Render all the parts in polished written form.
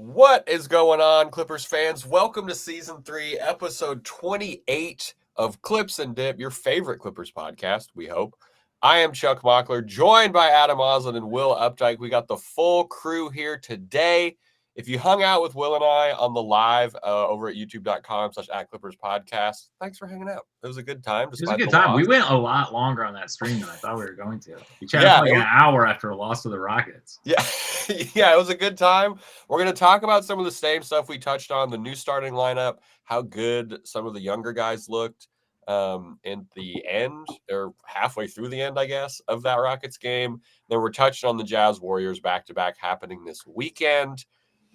What is going on, Clippers fans? Welcome to Season 3, Episode 28 of Clips and Dip, your favorite Clippers podcast, we hope. I am Chuck Mockler, joined by Adam Oslin and Will Updike. We got the full crew here today. If you hung out with Will and I on the live over at youtube.com/@ClippersPodcast, thanks for hanging out. It was a good time. It was a good time. We went a lot longer on that stream than I thought we were going to. We chatted for like an hour after a loss to the Rockets. Yeah, yeah, it was a good time. We're going to talk about some of the same stuff we touched on, the new starting lineup, how good some of the younger guys looked in the end, or halfway through the end, I guess, of that Rockets game. Then we're touching on the Jazz Warriors back-to-back happening this weekend.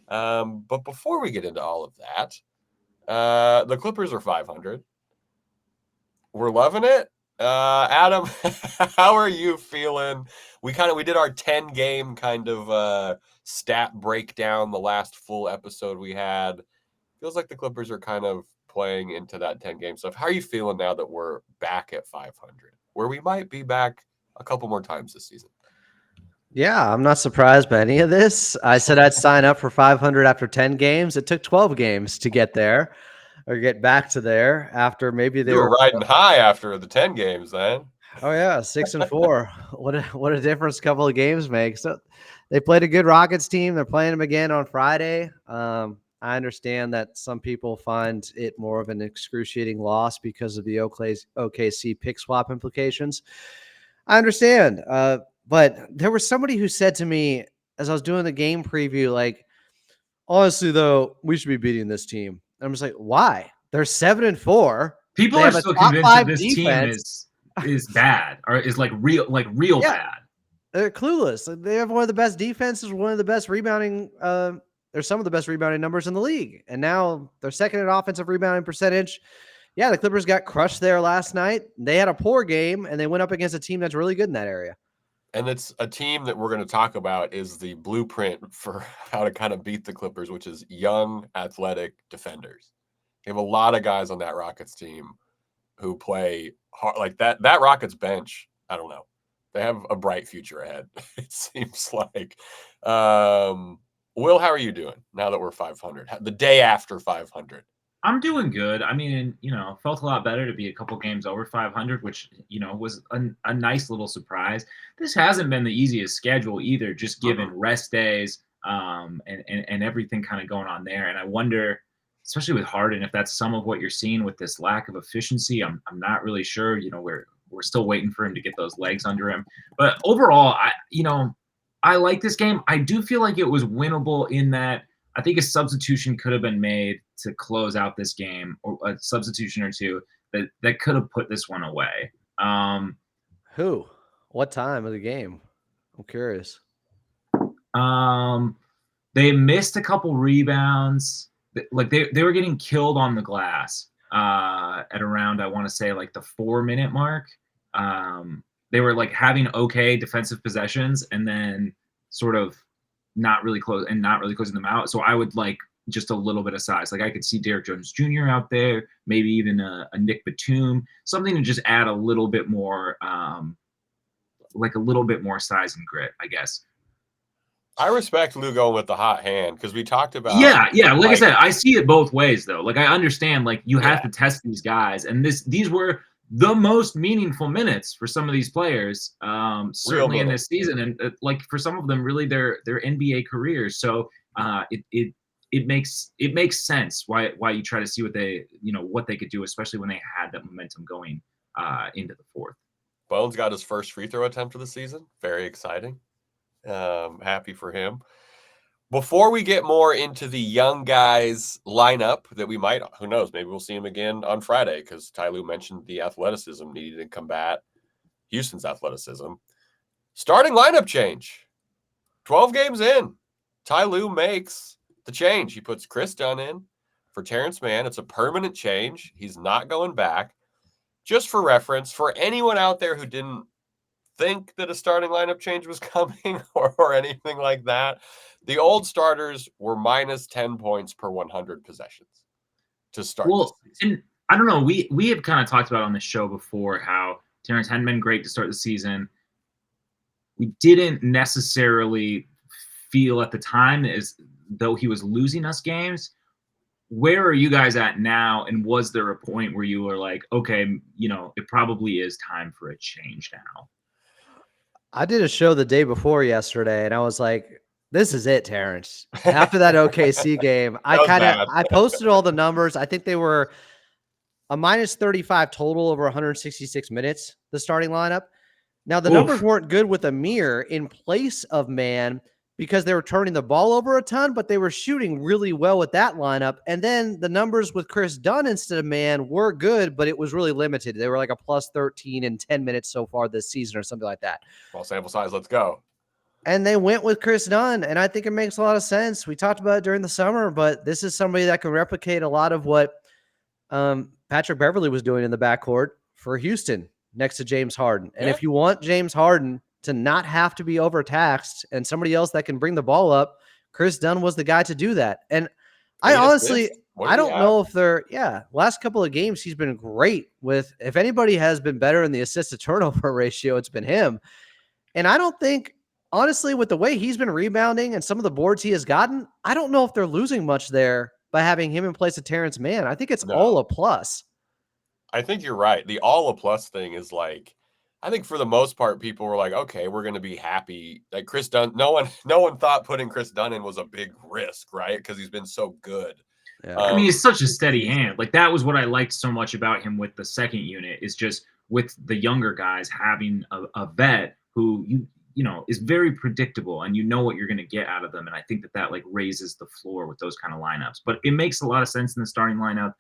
But before we get into all of that, the Clippers are 500. We're loving it. Adam, how are you feeling? We did our 10-game kind of stat breakdown the last full episode we had. Feels like the Clippers are kind of playing into that 10-game stuff. How are you feeling now that we're back at 500, where we might be back a couple more times this season? Yeah, I'm not surprised by any of this. I said I'd sign up for 500 after 10 games. It took 12 games to get there or get back to there after maybe they were riding high after the 10 games then. Oh yeah, 6-4. What a difference a couple of games make. So they played a good Rockets team. They're playing them again on Friday. I understand that some people find it more of an excruciating loss because of the OKC pick swap implications. I understand. But there was somebody who said to me as I was doing the game preview, like, honestly, though, we should be beating this team. I'm just like, why? They're 7-4. People are still convinced that this team is bad or is like real bad. They're clueless. They have one of the best defenses, one of the best rebounding. There's some of the best rebounding numbers in the league. And now they're second in offensive rebounding percentage. Yeah, the Clippers got crushed there last night. They had a poor game, and they went up against a team that's really good in that area. And it's a team that we're going to talk about is the blueprint for how to kind of beat the Clippers, which is young, athletic defenders. They have a lot of guys on that Rockets team who play hard. Like that Rockets bench, I don't know. They have a bright future ahead, it seems like. Will, how are you doing now that we're 500? The day after 500? I'm doing good. I mean, felt a lot better to be a couple games over 500, which, was a nice little surprise. This hasn't been the easiest schedule either, just given rest days and everything kind of going on there. And I wonder, especially with Harden, if that's some of what you're seeing with this lack of efficiency. I'm not really sure. We're still waiting for him to get those legs under him. But overall, I like this game. I do feel like it was winnable in that I think a substitution could have been made to close out this game, or a substitution or two that could have put this one away. Who? What time of the game? I'm curious. They missed a couple rebounds. Like they were getting killed on the glass at around, I want to say, like the 4-minute mark. They were like having okay defensive possessions and then sort of not really closing them out. So I would like just a little bit of size. Like I could see Derrick Jones Jr. out there, maybe even a Nick Batum, something to just add a little bit more, like a little bit more size and grit, I guess. I respect Lou going with the hot hand because we talked about. Yeah. Like I said, I see it both ways though. Like I understand, like you have to test these guys, and these were the most meaningful minutes for some of these players, certainly in this season, and like for some of them, really their NBA careers. So it makes sense why you try to see what they could do, especially when they had that momentum going into the fourth. Bones got his first free throw attempt of the season. Very exciting. Happy for him. Before we get more into the young guys lineup that we might, who knows, maybe we'll see him again on Friday because Ty Lue mentioned the athleticism needed to combat Houston's athleticism. Starting lineup change. 12 games in. Ty Lue makes the change. He puts Kris Dunn in for Terrence Mann. It's a permanent change. He's not going back. Just for reference, for anyone out there who didn't think that a starting lineup change was coming or anything like that, the old starters were minus 10 points per 100 possessions to start. Well, and I don't know. We have kind of talked about on the show before how Terrence hadn't been great to start the season. We didn't necessarily feel at the time as though he was losing us games. Where are you guys at now? And was there a point where you were like, okay, it probably is time for a change now? I did a show the day before yesterday, and I was like, this is it, Terrence. After that OKC game, I posted all the numbers. I think they were a minus 35 total over 166 minutes, the starting lineup. Now, the numbers weren't good with Amir in place of Man because they were turning the ball over a ton, but they were shooting really well with that lineup. And then the numbers with Kris Dunn instead of Man were good, but it was really limited. They were like a plus 13 in 10 minutes so far this season or something like that. Small sample size, let's go. And they went with Kris Dunn, and I think it makes a lot of sense. We talked about it during the summer, but this is somebody that can replicate a lot of what Patrick Beverley was doing in the backcourt for Houston next to James Harden. And if you want James Harden to not have to be overtaxed and somebody else that can bring the ball up, Kris Dunn was the guy to do that. And I honestly, I don't know if last couple of games, he's been great with, if anybody has been better in the assist to turnover ratio, it's been him. And I don't think, honestly, with the way he's been rebounding and some of the boards he has gotten, I don't know if they're losing much there by having him in place of Terrence Mann. I think it's all a plus. I think you're right. The all a plus thing is like, I think for the most part, people were like, okay, we're going to be happy. Like Kris Dunn, no one thought putting Kris Dunn in was a big risk, right? Because he's been so good. Yeah. I mean, he's such a steady hand. Like that was what I liked so much about him with the second unit, is just with the younger guys having a vet who is very predictable, and what you're going to get out of them. And I think that like raises the floor with those kind of lineups. But it makes a lot of sense in the starting lineup.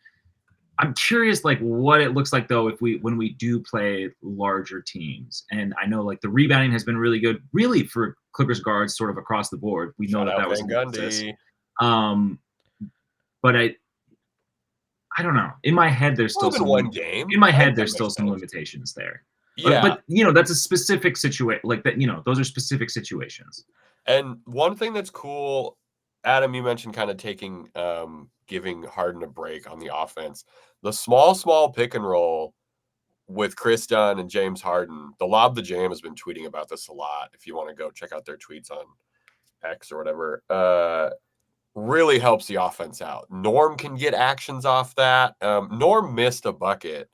I'm curious, like, what it looks like though when we do play larger teams. And I know like the rebounding has been really good, really for Clippers guards, sort of across the board. We know that was an emphasis. But I don't know. In my head, there's still some one game. In my head, there's still some limitations there. Yeah, but that's a specific situation. Like that, those are specific situations. And one thing that's cool, Adam, you mentioned kind of giving Harden a break on the offense. The small pick and roll with Kris Dunn and James Harden. The Lob the Jam has been tweeting about this a lot. If you want to go check out their tweets on X or whatever, really helps the offense out. Norm can get actions off that. Norm missed a bucket.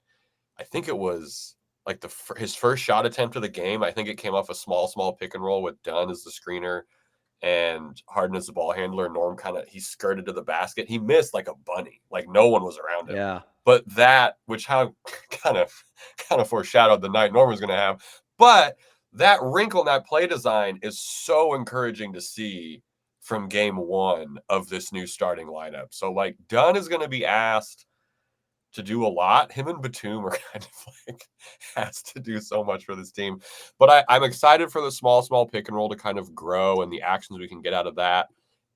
I think it was like his first shot attempt of the game. I think it came off a small pick and roll with Dunn as the screener and Harden as the ball handler. Norm he skirted to the basket. He missed like a bunny, like no one was around him. Yeah. But that, which kind of foreshadowed the night Norm was going to have. But that wrinkle in that play design is so encouraging to see from game one of this new starting lineup. So like Dunn is going to be asked to do a lot. Him and Batum are kind of like has to do so much for this team. But I'm excited for the small pick and roll to kind of grow and the actions we can get out of that.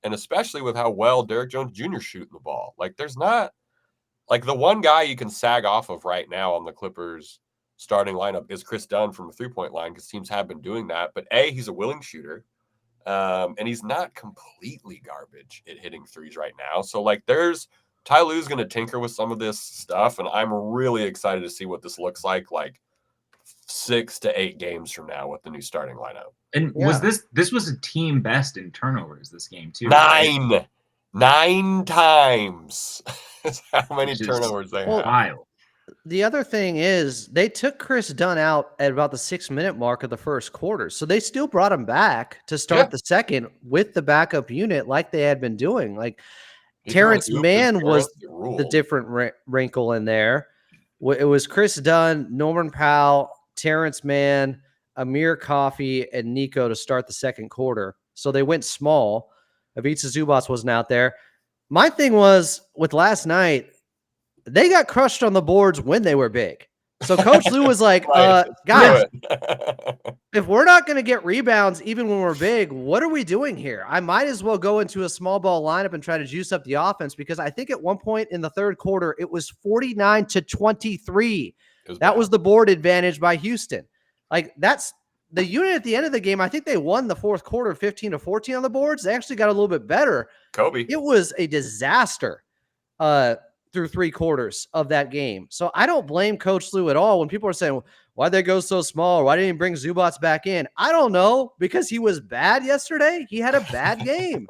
And especially with how well Derrick Jones Jr. shooting the ball. Like there's not like the one guy you can sag off of right now on the Clippers starting lineup is Kris Dunn from the 3-point line, because teams have been doing that. But he's a willing shooter. And he's not completely garbage at hitting threes right now. So like Ty Lue's going to tinker with some of this stuff, and I'm really excited to see what this looks like 6 to 8 games from now with the new starting lineup. And was this was a team best in turnovers this game too? 9 times. That's how many turnovers they have. Wild. The other thing is they took Kris Dunn out at about the 6-minute mark of the first quarter. So they still brought him back to start the second with the backup unit like they had been doing. Like Terrence Mann was the different wrinkle in there. It was Kris Dunn, Norman Powell, Terrence Mann, Amir Coffey, and Nico to start the second quarter. So they went small. Ivica Zubac wasn't out there. My thing was with last night, they got crushed on the boards when they were big. So Coach Lue was like, guys, if we're not going to get rebounds even when we're big, what are we doing here? I might as well go into a small ball lineup and try to juice up the offense, because I think at one point in the third quarter, it was 49-23. That was the board advantage by Houston. Like that's the unit at the end of the game. I think they won the fourth quarter 15-14 on the boards. They actually got a little bit better. Kobe. It was a disaster through 3 quarters of that game. So I don't blame Coach Lue at all when people are saying, why'd they go so small? Why didn't he bring Zubac back in? I don't know, because he was bad yesterday. He had a bad game.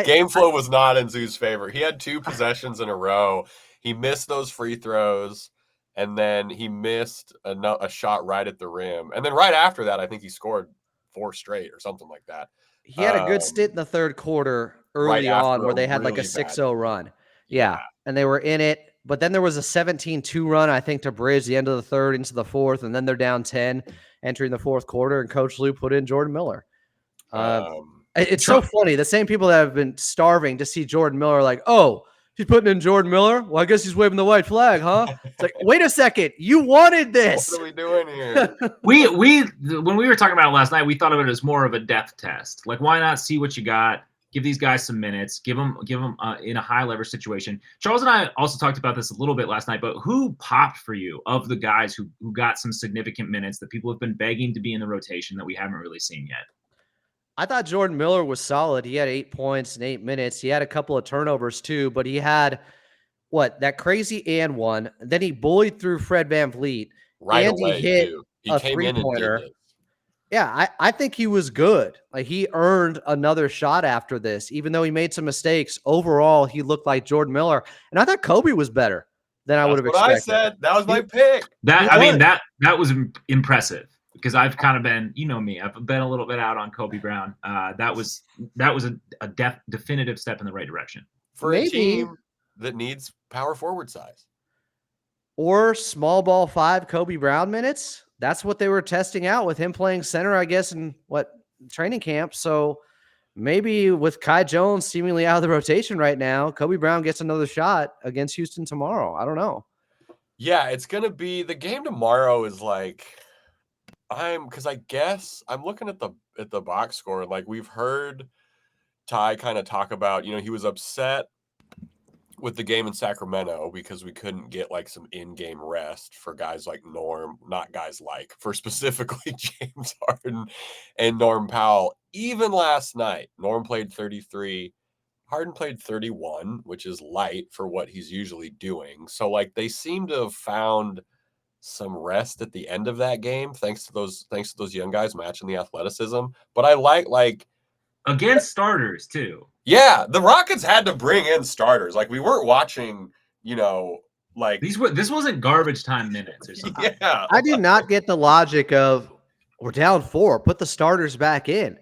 Game flow was not in Zoo's favor. He had 2 possessions in a row. He missed those free throws, and then he missed a shot right at the rim. And then right after that, I think he scored 4 straight or something like that. He had a good stint in the third quarter early on where they had like a 6-0 run. Yeah. And they were in it. But then there was a 17-2 run, I think, to bridge the end of the third into the fourth. And then they're down 10 entering the fourth quarter. And Coach Lou put in Jordan Miller. It's so funny. The same people that have been starving to see Jordan Miller like, oh, he's putting in Jordan Miller? Well, I guess he's waving the white flag, huh? It's like, wait a second. You wanted this. What are we doing here? we when we were talking about it last night, we thought of it as more of a depth test. Like, why not see what you got? Give these guys some minutes. Give them in a high leverage situation. Charles and I also talked about this a little bit last night, but who popped for you of the guys who got some significant minutes that people have been begging to be in the rotation that we haven't really seen yet? I thought Jordan Miller was solid. He had 8 points in 8 minutes. He had a couple of turnovers too, but he had that crazy and one. Then he bullied through Fred VanVleet. Right and away, he hit he a came in and three-pointer. did it. Yeah, I think he was good. Like, he earned another shot after this, even though he made some mistakes. Overall, he looked like Jordan Miller. And I thought Kobe was better than I would have expected. That's what I said. That was my pick. That was impressive. Because I've kind of been, you know me, I've been a little bit out on Kobe Brown. That was a definitive step in the right direction. For a team that needs power forward size. Or small ball 5 Kobe Brown minutes. That's what they were testing out with him playing center, I guess, in training camp. So maybe with Kai Jones seemingly out of the rotation right now, Kobe Brown gets another shot against Houston tomorrow. I don't know. Yeah, it's going to be – the game tomorrow is like – because I guess I'm looking at the box score. Like, we've heard Ty kind of talk about, he was upset with the game in Sacramento because we couldn't get like some in-game rest for guys like Norm, not guys like, for specifically James Harden and Norm Powell. Even last night, Norm played 33, Harden played 31, which is light for what he's usually doing. So like, they seem to have found some rest at the end of that game, thanks to those young guys matching the athleticism. But I like against starters too. Yeah, the Rockets had to bring in starters. Like, we weren't watching, like this wasn't garbage time minutes or something. Yeah, I do not get the logic of we're down 4, put the starters back in.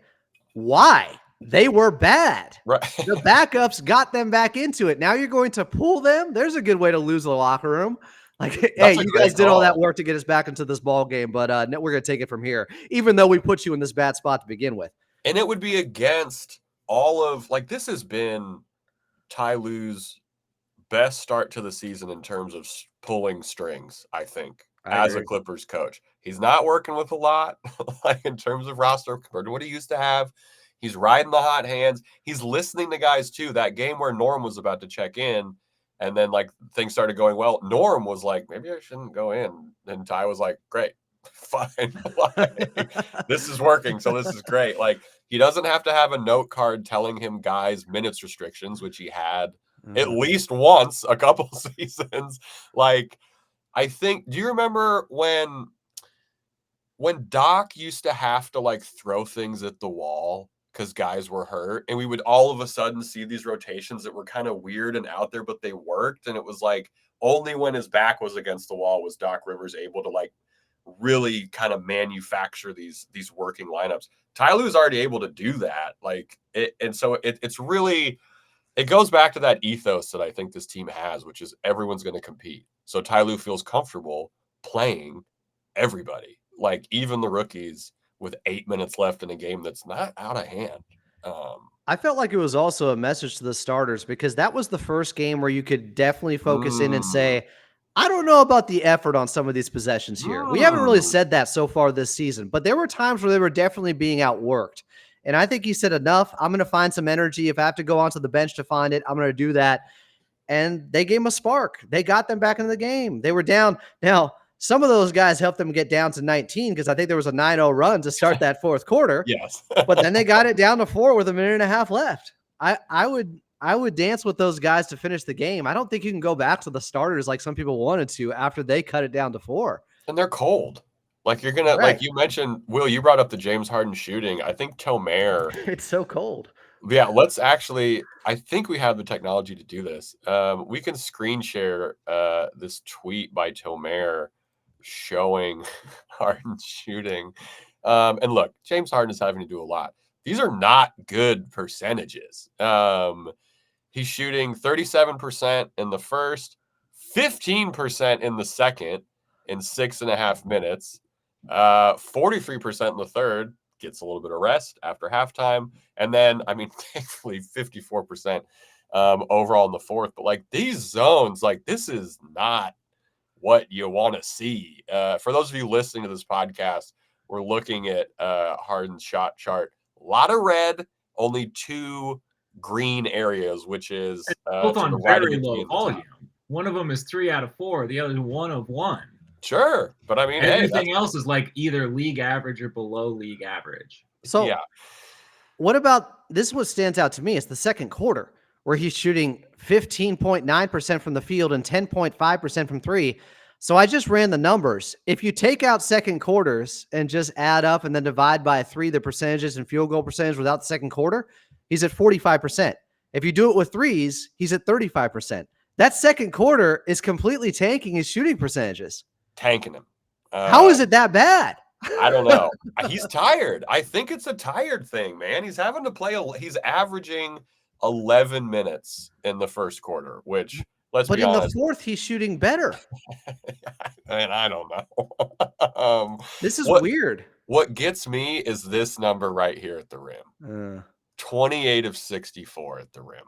Why? They were bad. Right. The backups got them back into it. Now you're going to pull them. There's a good way to lose the locker room. Like, hey, you guys did all that work to get us back into this ball game, but we're going to take it from here, even though we put you in this bad spot to begin with. And it would be against all of, like, this has been Ty Lue's best start to the season in terms of pulling strings, I think, as a Clippers coach. He's not working with a lot, like, in terms of roster compared to what he used to have. He's riding the hot hands. He's listening to guys, too. That game where Norm was about to check in, and then, like, things started going well. Norm was like, maybe I shouldn't go in. And Ty was like, great, fine. Like, this is working, so this is great. Like, he doesn't have to have a note card telling him guys minutes restrictions, which he had at least once a couple seasons. Like, I think, do you remember when Doc used to have to, like, throw things at the wall because guys were hurt, and we would all of a sudden see these rotations that were kind of weird and out there, but they worked. And it was like, only when his back was against the wall was Doc Rivers able to, like, really kind of manufacture these working lineups. Ty Lue's already able to do that. Like, it's really, it goes back to that ethos that I think this team has, which is everyone's going to compete. So Ty Lue feels comfortable playing everybody, like even the rookies, with 8 minutes left in a game that's not out of hand. I felt like it was also a message to the starters, because that was the first game where you could definitely focus in and say, I don't know about the effort on some of these possessions here. We haven't really said that so far this season, but there were times where they were definitely being outworked. And I think he said, enough. I'm going to find some energy. If I have to go onto the bench to find it, I'm going to do that. And they gave him a spark. They got them back into the game. They were down. Now, some of those guys helped them get down to 19, because I think there was a 9-0 run to start that fourth quarter. Yes. But then they got it down to 4 with a minute and a half left. I would dance with those guys to finish the game. I don't think you can go back to the starters like some people wanted to after they cut it down to 4. And they're cold. Like, you're going to, like you mentioned, Will, you brought up the James Harden shooting. I think Tomer. It's so cold. Yeah, let's actually. I think we have the technology to do this. We can screen share this tweet by Tomer showing Harden shooting. And look, James Harden is having to do a lot. These are not good percentages. He's shooting 37% in the first, 15% in the second in 6.5 minutes, 43% in the third, gets a little bit of rest after halftime. And then, I mean, thankfully, 54% overall in the fourth. But like these zones, like this is not what you want to see. For those of you listening to this podcast, we're looking at Harden's shot chart. A lot of red, only 2 green areas, which is both to the on right of very the key low and the top. volume. One of them is 3 out of 4. The other is 1 of 1. Sure, but I mean, everything else is like either league average or below league average. So, yeah. What about this? What stands out to me is the second quarter, where he's shooting 15.9% from the field and 10.5% from three. So I just ran the numbers. If you take out second quarters and just add up and then divide by 3 the percentages and field goal percentage without the second quarter, he's at 45%. If you do it with threes, he's at 35%. That second quarter is completely tanking his shooting percentages. Tanking him. How is it that bad? I don't know. He's tired. I think it's a tired thing, man. He's having to play. He's averaging 11 minutes in the first quarter, which let's be honest. But in the fourth, he's shooting better. And I don't know. This is weird. What gets me is this number right here at the rim. 28 of 64 at the rim.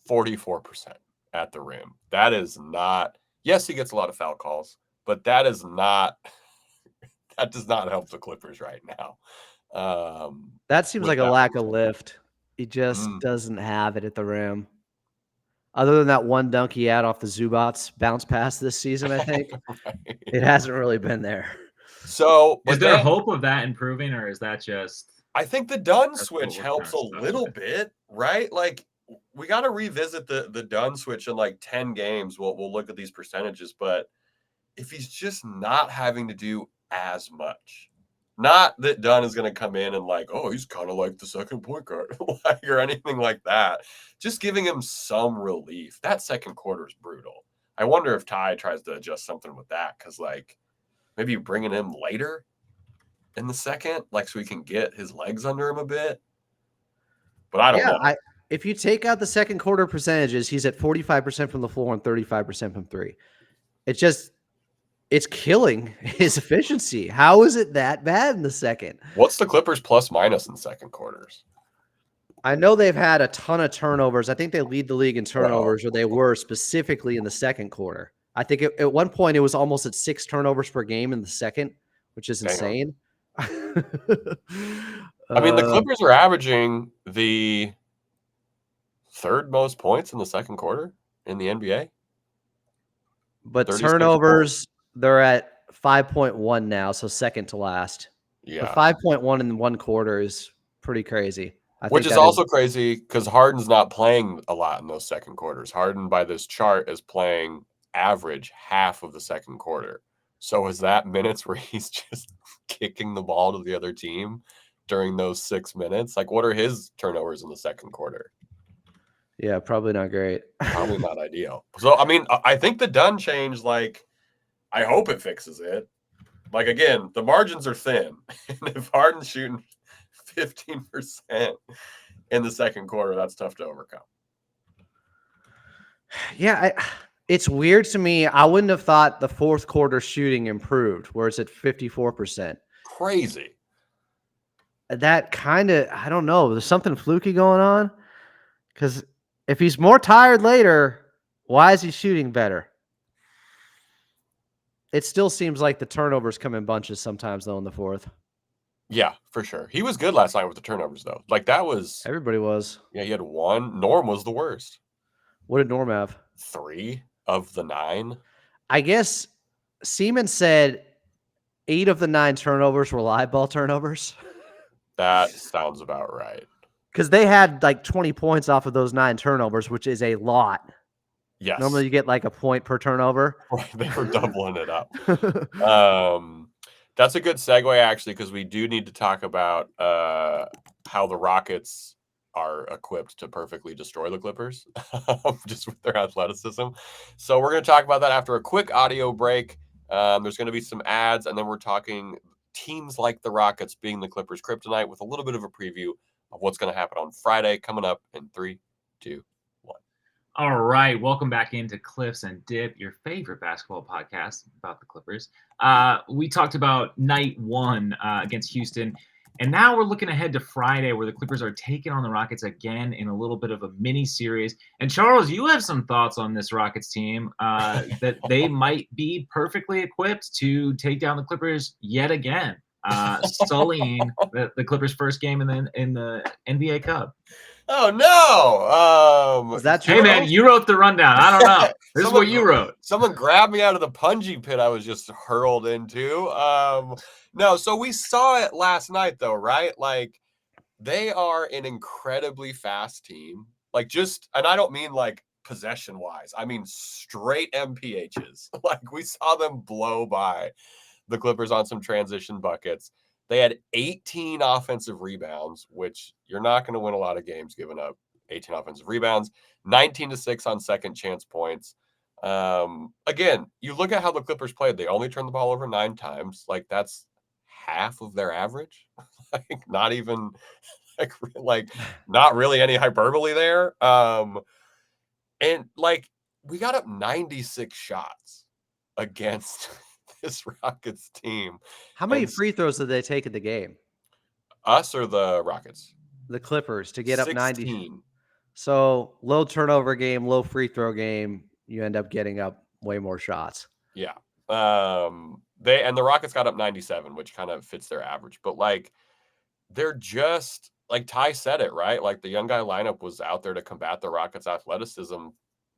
44% at the rim. That is not. Yes, he gets a lot of foul calls, but that does not help the Clippers right now. That seems like a lack of lift. He just doesn't have it at the rim. Other than that one dunk he had off the Zubac bounce pass this season, I think right. It hasn't really been there. So, is there hope of that improving, or is that just? I think the Dunn switch helps a little bit, right? Like we got to revisit the Dunn switch in like 10 games. We'll look at these percentages, but if he's just not having to do as much, not that Dunn is going to come in and like, oh, he's kind of like the second point guard or anything like that. Just giving him some relief. That second quarter is brutal. I wonder if Ty tries to adjust something with that because like maybe bringing him later in the second, like so he can get his legs under him a bit. But I don't know. If you take out the second quarter percentages, he's at 45% from the floor and 35% from three. It's killing his efficiency. How is it that bad in the second? What's the Clippers plus minus in second quarters? I know they've had a ton of turnovers. I think they lead the league in turnovers, or they were specifically in the second quarter. I think at one point it was almost at 6 turnovers per game in the second, which is insane. I mean, the Clippers are averaging the 3rd most points in the second quarter in the NBA. But turnovers, they're at 5.1 now, so second to last. Yeah. 5.1 in one quarter is pretty crazy. Which is also crazy because Harden's not playing a lot in those second quarters. Harden, by this chart, is playing average half of the second quarter. So is that minutes where he's just kicking the ball to the other team during those 6 minutes? Like, what are his turnovers in the second quarter? Yeah, probably not great. Probably not ideal. So, I mean, I think the Dunn change, like, I hope it fixes it. Like, again, the margins are thin. And if Harden's shooting 15% in the second quarter, that's tough to overcome. Yeah, it's weird to me. I wouldn't have thought the fourth quarter shooting improved, where it's at 54%. Crazy. That kind of, I don't know. There's something fluky going on. Because if he's more tired later, why is he shooting better? It still seems like the turnovers come in bunches sometimes, though, in the fourth. Yeah, for sure. He was good last night with the turnovers, though. Like, that was... Everybody was. Yeah, he had 1. Norm was the worst. What did Norm have? 3 of the 9. I guess Seaman said 8 of the 9 turnovers were live ball turnovers. That sounds about right. Because they had like 20 points off of those 9 turnovers, which is a lot. Yes. Normally you get like a point per turnover. Right, they were doubling it up. That's a good segue, actually, because we do need to talk about how the Rockets are equipped to perfectly destroy the Clippers just with their athleticism. So we're going to talk about that after a quick audio break. There's going to be some ads, and then we're talking teams like the Rockets being the Clippers' kryptonite with a little bit of a preview of what's going to happen on Friday coming up in 3, 2, 1. All right, welcome back into Cliffs and Dip, your favorite basketball podcast about the Clippers. We talked about night one against Houston, and now we're looking ahead to Friday where the Clippers are taking on the Rockets again in a little bit of a mini series. And Charles, you have some thoughts on this Rockets team that they might be perfectly equipped to take down the Clippers yet again, sullying the Clippers' first game in the NBA Cup. Oh no! Is that true? Hey man, you wrote the rundown. I don't know. This is what you wrote. Someone grabbed me out of the punji pit I was just hurled into. No, so we saw it last night though, right? Like they are an incredibly fast team. Like and I don't mean like possession wise. I mean straight MPHs. Like we saw them blow by the Clippers on some transition buckets. They had 18 offensive rebounds, which you're not going to win a lot of games giving up 18 offensive rebounds, 19-6 on second chance points. Again, you look at how the Clippers played. They only turned the ball over 9 times. Like that's half of their average. Like not even like not really any hyperbole there. And like we got up 96 shots against this Rockets team. How many free throws did they take in the game? Us or the Rockets? The Clippers to get up 90. 16. So low turnover game, low free throw game. You end up getting up way more shots. Yeah. The Rockets got up 97, which kind of fits their average. But like they're just like Ty said it, right? Like the young guy lineup was out there to combat the Rockets' athleticism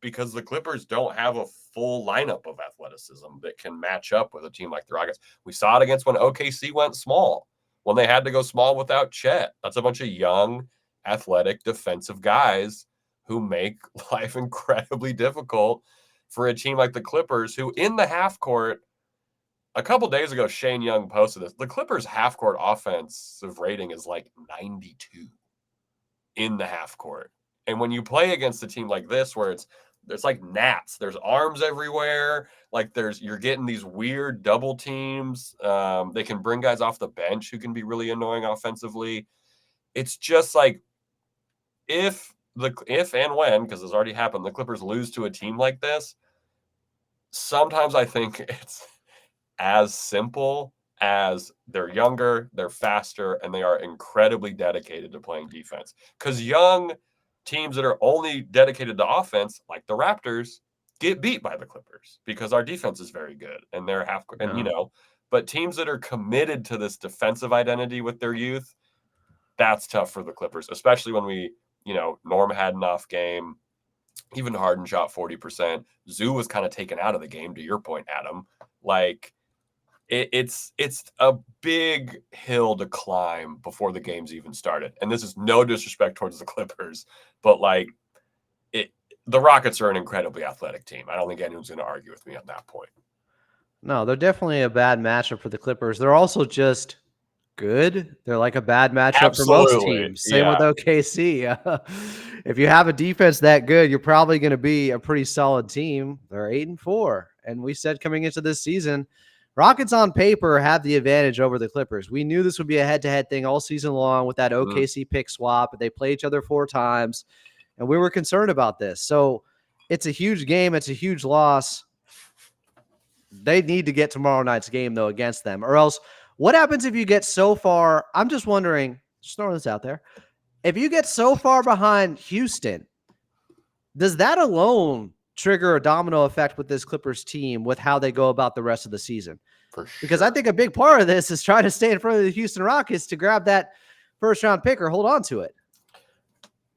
because the Clippers don't have a full lineup of athleticism that can match up with a team like the Rockets. We saw it against when OKC went small, when they had to go small without Chet. That's a bunch of young, athletic, defensive guys who make life incredibly difficult for a team like the Clippers, who in the half court, a couple days ago, Shane Young posted this. The Clippers' half court offensive rating is like 92 in the half court. And when you play against a team like this, where it's like gnats, there's arms everywhere. Like you're getting these weird double teams. They can bring guys off the bench who can be really annoying offensively. It's just like if and when, because it's already happened, the Clippers lose to a team like this, sometimes I think it's as simple as they're younger, they're faster, and they are incredibly dedicated to playing defense. Because young teams that are only dedicated to offense, like the Raptors, get beat by the Clippers because our defense is very good and they're but teams that are committed to this defensive identity with their youth, that's tough for the Clippers, especially when Norm had an off game. Even Harden shot 40%. Zoo was kind of taken out of the game, to your point, Adam. Like it's a big hill to climb before the game's even started. And this is no disrespect towards the Clippers, but like the Rockets are an incredibly athletic team. I don't think anyone's going to argue with me on that point. No, they're definitely a bad matchup for the Clippers. They're also just good. They're like a bad matchup for most teams. Same with OKC. If you have a defense that good, you're probably going to be a pretty solid team. They're 8-4. And we said coming into this season, Rockets on paper have the advantage over the Clippers. We knew this would be a head-to-head thing all season long with that OKC pick swap. They play each other 4 times, and we were concerned about this. So it's a huge game. It's a huge loss. They need to get tomorrow night's game, though, against them. Or else, what happens if you get so far? I'm just wondering, just throwing this out there. If you get so far behind Houston, does that alone trigger a domino effect with this Clippers team with how they go about the rest of the season? For sure. Because I think a big part of this is trying to stay in front of the Houston Rockets to grab that first-round pick or hold on to it.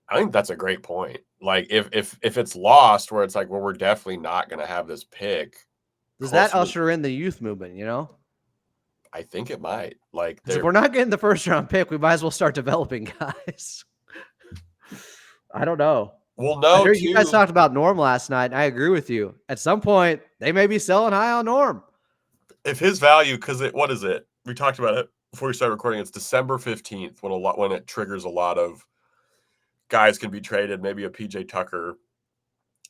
I think that's a great point. Like if it's lost, where it's like, well, we're definitely not going to have this pick. Does that usher in the youth movement? I think it might. Like if we're not getting the first-round pick, we might as well start developing guys. I don't know. Well, no, you guys talked about Norm last night, and I agree with you. At some point, they may be selling high on Norm. If his value, because what is it? We talked about it. before we start recording, it's December 15th when it triggers a lot of guys can be traded. Maybe a PJ Tucker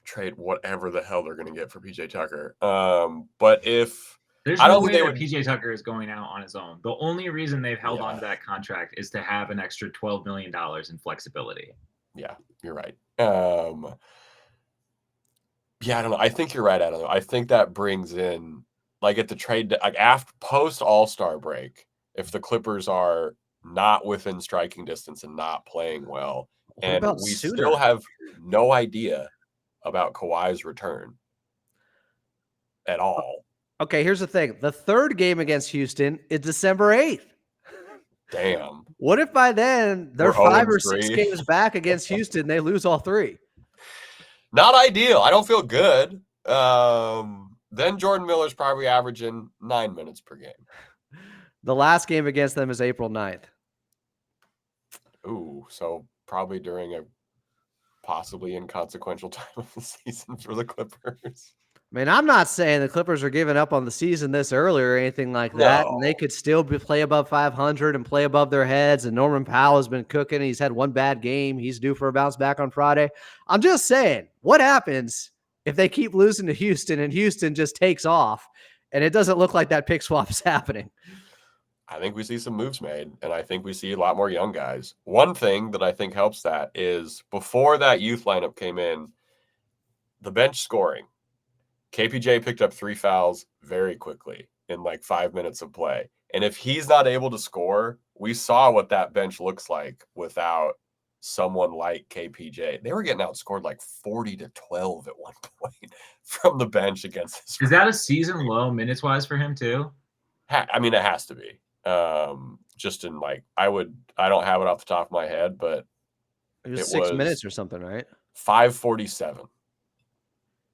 trade, whatever the hell they're going to get for PJ Tucker. But if there's I no don't way think that PJ Tucker is going out on his own. The only reason they've held on to that contract is to have an extra $12 million in flexibility. Yeah, you're right. Yeah, I don't know. I think you're right. I don't know. I think that brings in, like, at the trade, like after post All-Star break, if the Clippers are not within striking distance and not playing well, What and about we sooner? still have no idea about Kawhi's return at all. Okay, here's the thing. The third game against Houston is December 8th. Damn. What if by then they're We're 5 or 6 0-3. games back against Houston, they lose all 3? Not ideal. I don't feel good. Then Jordan Miller's probably averaging 9 minutes per game. The last game against them is April 9th. Ooh, so probably during a possibly inconsequential time of the season for the Clippers. I mean, I'm not saying the Clippers are giving up on the season this early or anything like that. No. And they could still play above 500 and play above their heads. And Norman Powell has been cooking. He's had one bad game. He's due for a bounce back on Friday. I'm just saying, what happens if they keep losing to Houston and Houston just takes off and it doesn't look like that pick swap is happening? I think we see some moves made, and I think we see a lot more young guys. One thing that I think helps that is before that youth lineup came in, the bench scoring. KPJ picked up 3 fouls very quickly in like 5 minutes of play. And if he's not able to score, we saw what that bench looks like without someone like KPJ. They were getting outscored like 40-12 at one point from the bench against this. Is that a season low minutes wise for him too? I mean, it has to be. Just in like, I don't have it off the top of my head, but it was 6 minutes or something, right? 5:47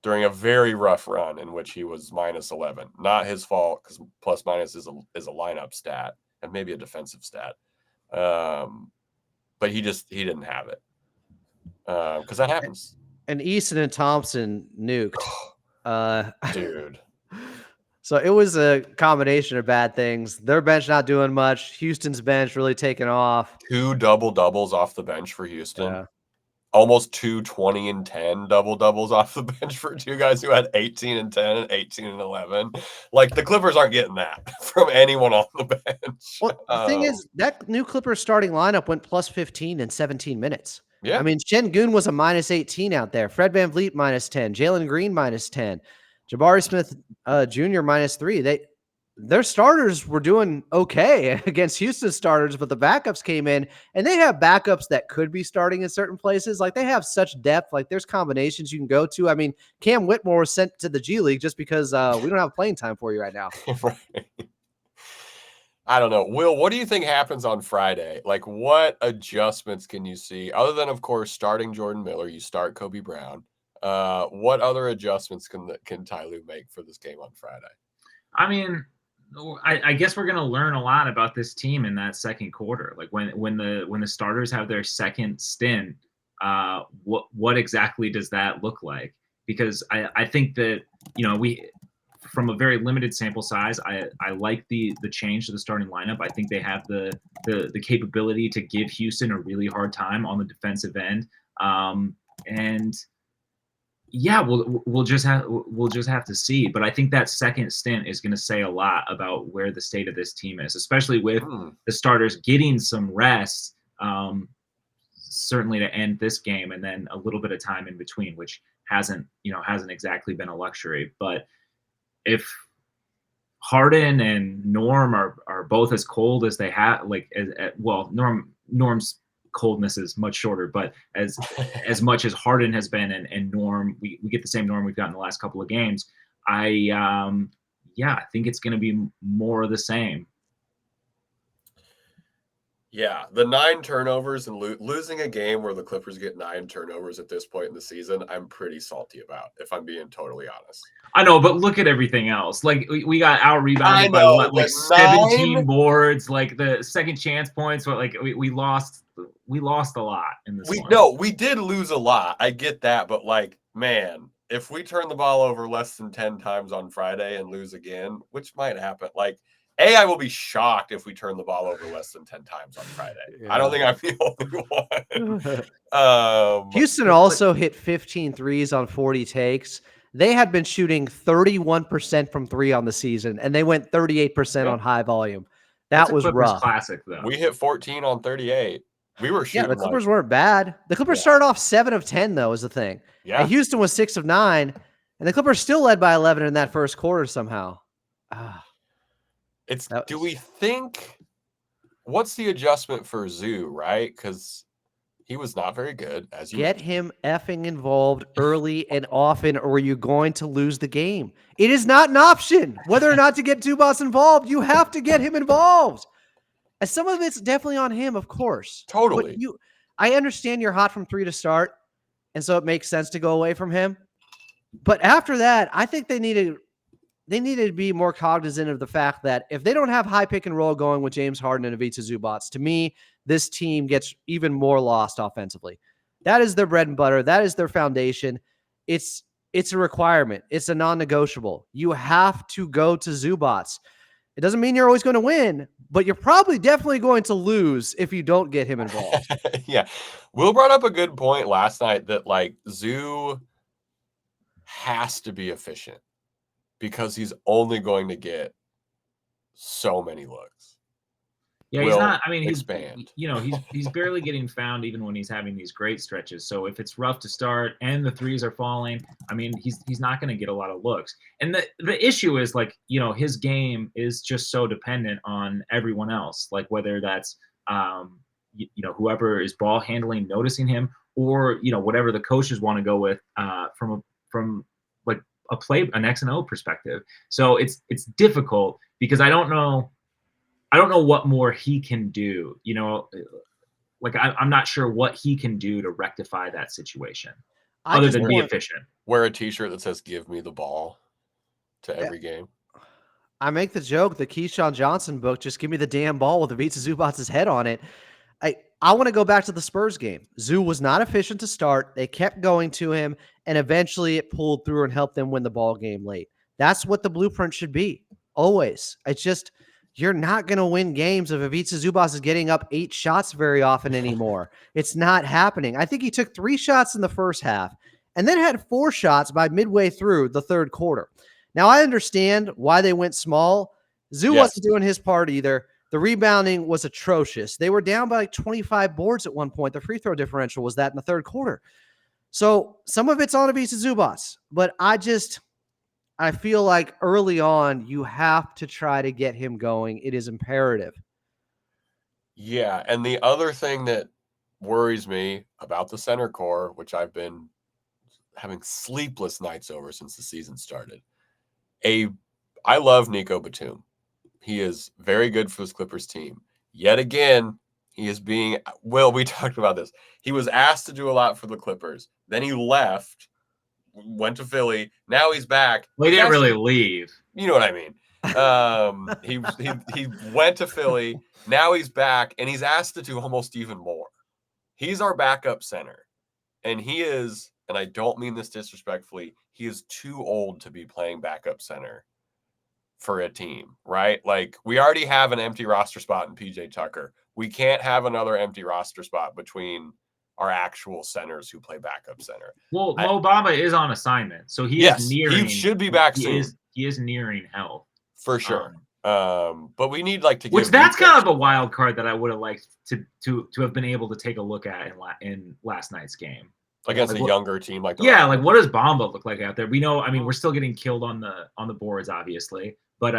during a very rough run in which he was minus 11. Not his fault, because plus minus is a lineup stat and maybe a defensive stat. But he didn't have it because that happens. And Easton and Thompson nuked. Dude. So it was a combination of bad things. Their bench not doing much. Houston's bench really taking off. 2 double-doubles off the bench for Houston. Yeah. Almost 2 20 and 10 double-doubles off the bench for 2 guys who had 18 and 10 and 18 and 11. Like, the Clippers aren't getting that from anyone on the bench. Well, the thing is, that new Clippers starting lineup went plus 15 in 17 minutes. Yeah. I mean, Şengün was a minus 18 out there. Fred VanVleet minus 10. Jalen Green minus 10. Jabari Smith Jr. minus 3. Their starters were doing okay against Houston starters, but the backups came in, and they have backups that could be starting in certain places. Like, they have such depth. Like, there's combinations you can go to. I mean, Cam Whitmore was sent to the G League just because we don't have playing time for you right now. Right. I don't know. Will, what do you think happens on Friday? Like, what adjustments can you see? Other than, of course, starting Jordan Miller, you start Kobe Brown. What other adjustments can Ty Lue make for this game on Friday? I mean, I guess we're going to learn a lot about this team in that second quarter. Like when the starters have their second stint, what exactly does that look like? Because I think that, we, from a very limited sample size, I like the change to the starting lineup. I think they have the capability to give Houston a really hard time on the defensive end. And yeah, we'll just have to see. But I think that second stint is going to say a lot about where the state of this team is, especially with the starters getting some rest, certainly to end this game, and then a little bit of time in between, which hasn't exactly been a luxury. But if Harden and Norm are both as cold as they have, Norm's coldness is much shorter, but as much as Harden has been and Norm, we get the same Norm we've got in the last couple of games. I think it's going to be more of the same. Yeah, the 9 turnovers and losing a game where the Clippers get 9 turnovers at this point in the season, I'm pretty salty about, if I'm being totally honest. I know, but look at everything else. Like, we got out rebounded by 17 boards, like the second chance points. But like we lost a lot in this one. No, we did lose a lot. I get that, but like, man, if we turn the ball over less than 10 times on Friday and lose again, which might happen, like, I will be shocked if we turn the ball over less than 10 times on Friday. Yeah. I don't think I'm the only one. Houston also hit 15 threes on 40 takes. They had been shooting 31% from three on the season, and they went 38% on high volume. That was Clippers rough. classic, though. We hit 14 on 38. We were shooting. Yeah, the Clippers weren't bad. The Clippers started off 7 of 10, though, is the thing. Yeah. And Houston was 6 of 9, and the Clippers still led by 11 in that first quarter somehow. Do we think what's the adjustment for Zoo, right? Because he was not very good, as you Get him effing involved early and often, or you're going to lose the game. It is not an option whether or not to get Zubac involved. You have to get him involved. And some of it's definitely on him, of course. Totally. But I understand you're hot from three to start, and so it makes sense to go away from him. But after that, I think they needed to be more cognizant of the fact that if they don't have high pick and roll going with James Harden and Ivica Zubac, to me, this team gets even more lost offensively. That is their bread and butter. That is their foundation. It's a requirement. It's a non-negotiable. You have to go to Zubac. It doesn't mean you're always going to win, but you're probably definitely going to lose if you don't get him involved. Yeah. Will brought up a good point last night that Zoo has to be efficient because he's only going to get so many looks. Yeah, he's not. I mean, expand. He's barely getting found even when he's having these great stretches. So if it's rough to start and the threes are falling, I mean, he's not going to get a lot of looks. And the issue is his game is just so dependent on everyone else. Like whether that's whoever is ball handling, noticing him, or whatever the coaches want to go with from an X and O perspective. So it's difficult because I don't know what more he can do. I'm not sure what he can do to rectify that situation other than be efficient. Wear a T-shirt that says "Give me the ball" to every game. I make the joke, the Keyshawn Johnson book, just give me the damn ball with Ivica Zubac's head on it. I want to go back to the Spurs game. Zoo was not efficient to start. They kept going to him, and eventually it pulled through and helped them win the ball game late. That's what the blueprint should be, always. It's just you're not going to win games if Ivica Zubac is getting up 8 shots very often anymore. It's not happening. I think he took 3 shots in the first half and then had 4 shots by midway through the third quarter. Now, I understand why they went small. Zoo wasn't doing his part either. The rebounding was atrocious. They were down by 25 boards at one point. The free throw differential was that in the third quarter. So some of it's on Ivica Zubac, but I feel like early on you have to try to get him going. It is imperative. Yeah, and the other thing that worries me about the center core, which I've been having sleepless nights over since the season started, I love Nico Batum. He is very good for this Clippers team. Yet again, he is being – we talked about this. He was asked to do a lot for the Clippers. Then he left, went to Philly. Now he's back. Well, he didn't really leave. You know what I mean. He went to Philly. Now he's back, and he's asked to do almost even more. He's our backup center. And he is – and I don't mean this disrespectfully – he is too old to be playing backup center for a team, right? We already have an empty roster spot in PJ Tucker. We can't have another empty roster spot between our actual centers who play backup center. Well, Mo Bamba is on assignment, so he is nearing. He should be back soon. He is nearing health for sure. But we need to which that's kind of a wild card that I would have liked to have been able to take a look at in last night's game. Against a younger team like the Rockets. What does Bamba look like out there? We know, I mean, we're still getting killed on the boards, obviously, but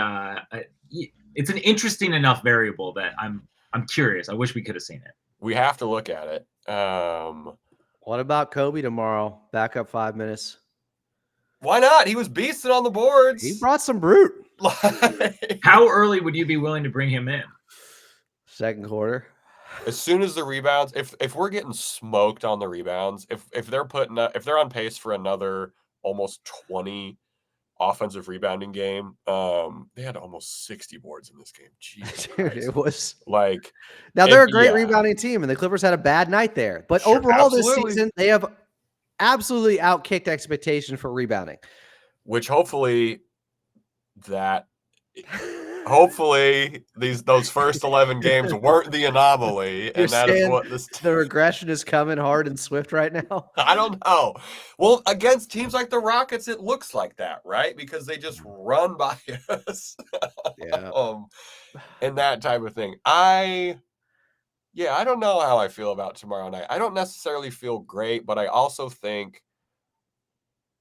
it's an interesting enough variable that I'm curious. I wish we could have seen it. We have to look at it. What about Kobe tomorrow? Back up 5 minutes. Why not? He was beasting on the boards. He brought some brute. How early would you be willing to bring him in? Second quarter. As soon as the rebounds, if we're getting smoked on the rebounds, if they're on pace for another almost 20 offensive rebounding game, they had almost 60 boards in this game. Jesus Dude, it was now they're a great rebounding team, and the Clippers had a bad night there. But overall this season, they have absolutely outkicked expectation for rebounding. Which hopefully hopefully those first 11 games weren't the anomaly, You're and that is saying what this. the regression is coming hard and swift right now. I don't know. Well, against teams like the Rockets, it looks like that, right? Because they just run by us, Yeah. and that type of thing. I don't know how I feel about tomorrow night. I don't necessarily feel great, but I also think,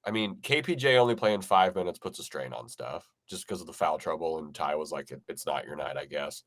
I mean, KPJ only playing 5 minutes puts a strain on stuff just because of the foul trouble, and Ty was like, it's not your night, I guess.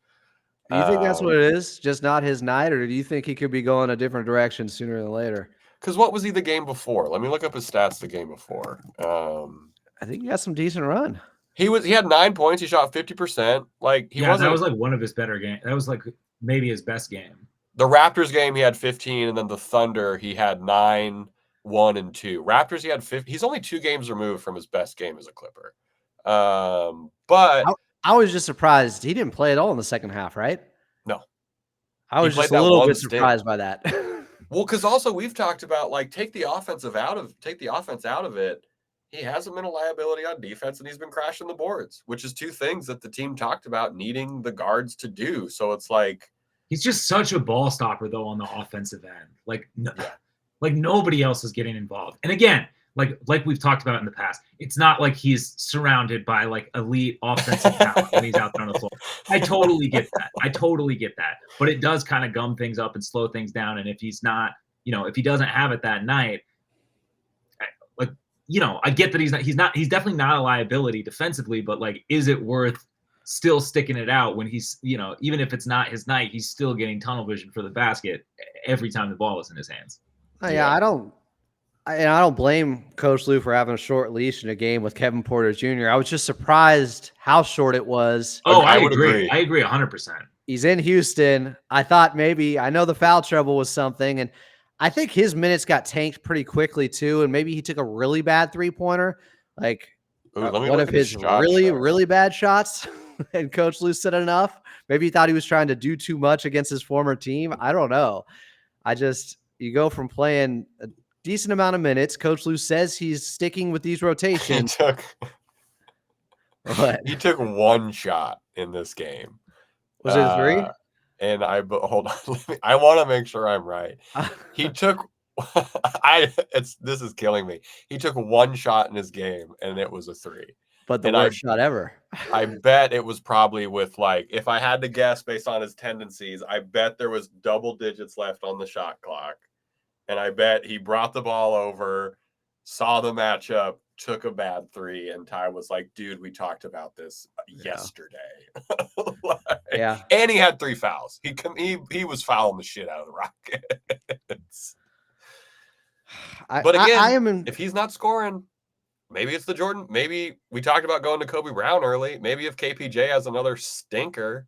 Do you think that's what it is? Just not his night, or do you think he could be going a different direction sooner than later? Because what was he the game before? Let me look up his stats the game before. I think he got some decent run. He had 9 points. He shot 50%. Like that was like one of his better games. That was like maybe his best game. The Raptors game, he had 15, and then the Thunder, he had 9, 1, and 2. Raptors, he had 50. He's only 2 games removed from his best game as a Clipper. But I was just surprised he didn't play at all in the second half, right? No. I was just a little bit surprised by that. Well, because also we've talked about, like, take the offense out of it. He hasn't been a liability on defense, and he's been crashing the boards, which is 2 things that the team talked about needing the guards to do. So it's like, he's just such a ball stopper, though, on the offensive end. Like nobody else is getting involved. And again, like we've talked about in the past, it's not like he's surrounded by like elite offensive talent when he's out there on the floor. I totally get that. But it does kind of gum things up and slow things down. And if he's not, if he doesn't have it that night, I get that he's definitely not a liability defensively, but like, is it worth still sticking it out when he's, even if it's not his night, he's still getting tunnel vision for the basket every time the ball is in his hands. Yeah, I don't blame Coach Lou for having a short leash in a game with Kevin Porter Jr. I was just surprised how short it was. Oh, I agree. I agree 100%. He's in Houston. I thought I know the foul trouble was something, and I think his minutes got tanked pretty quickly too, and maybe he took a really bad three-pointer, like one of his really bad shots, and Coach Lou said enough. Maybe he thought he was trying to do too much against his former team. I don't know. You go from playing a decent amount of minutes. Coach Lou says he's sticking with these rotations. He took 1 shot in this game. Was it 3? And hold on. I want to make sure I'm right. He took. This is killing me. He took 1 shot in his game, and it was a 3. But the worst shot ever. I bet it was probably with, like, if I had to guess based on his tendencies, I bet there was double digits left on the shot clock. And I bet he brought the ball over, saw the matchup, took a bad 3, and Ty was like, dude, we talked about this yesterday. Yeah. And he had 3 fouls. He was fouling the shit out of the Rockets. But again, if he's not scoring, maybe it's the Jordan. Maybe we talked about going to Kobe Brown early. Maybe if KPJ has another stinker,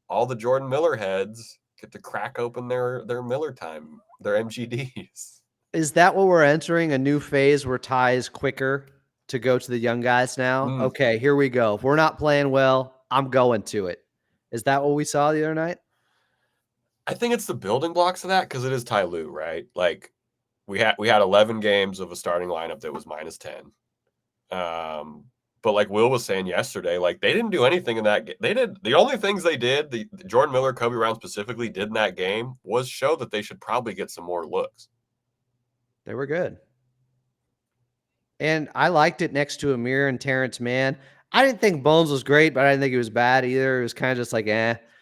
all the Jordan Miller heads get to crack open their Miller time, their MGDs. Is that what we're entering? A new phase where Ty is quicker to go to the young guys now? Okay, here we go. If we're not playing well, I'm going to it. Is that what we saw the other night? I think it's the building blocks of that, because it is Ty Lue, right? Like, we had 11 games of a starting lineup that was -10. But like Will was saying yesterday, like, they didn't do anything in that game. The only things they did, the Jordan Miller, Kobe Brown specifically did in that game, was show that they should probably get some more looks. They were good. And I liked it next to Amir and Terrence Mann. I didn't think Bones was great, but I didn't think he was bad either. It was kind of just like,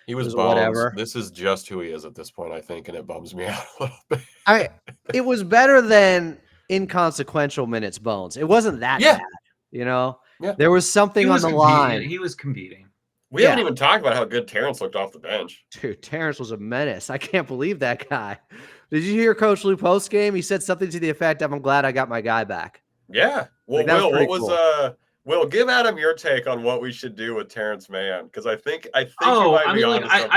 he was whatever. This is just who he is at this point, I think, and it bums me out a little bit. It was better than inconsequential minutes Bones. It wasn't that bad, Yeah. There was something on the line. He was competing. We haven't even talked about how good Terrence looked off the bench. Dude, Terrence was a menace. I can't believe that guy. Did you hear Coach Lou post game? He said something to the effect of, "I'm glad I got my guy back." Yeah. Well, Will, Will, give Adam your take on what we should do with Terrence Mann, because I think I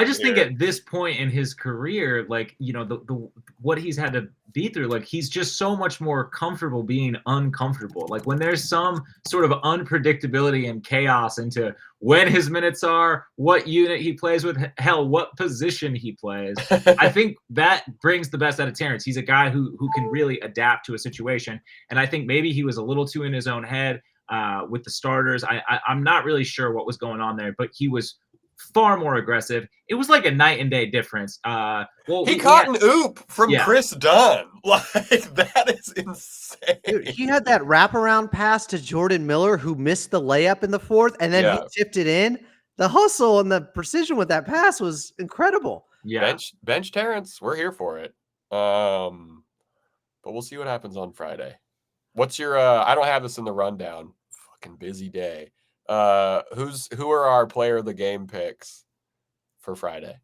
just think at this point in his career, like, the what he's had to be through, like, he's just so much more comfortable being uncomfortable. Like, when there's some sort of unpredictability and chaos into when his minutes are, what unit he plays with, hell, what position he plays, I think that brings the best out of Terrence. He's a guy who can really adapt to a situation, and I think maybe he was a little too in his own head. with the starters. I'm not really sure what was going on there, but he was far more aggressive. It was like a night and day difference. He caught an oop from Kris Dunn. Like, that is insane. Dude, he had that wraparound pass to Jordan Miller, who missed the layup in the fourth, and then he tipped it in. The hustle and the precision with that pass was incredible. Yeah. Bench Terrence. We're here for it. But we'll see what happens on Friday. What's your I don't have this in the rundown. Fucking busy day. Who are our player of the game picks for Friday?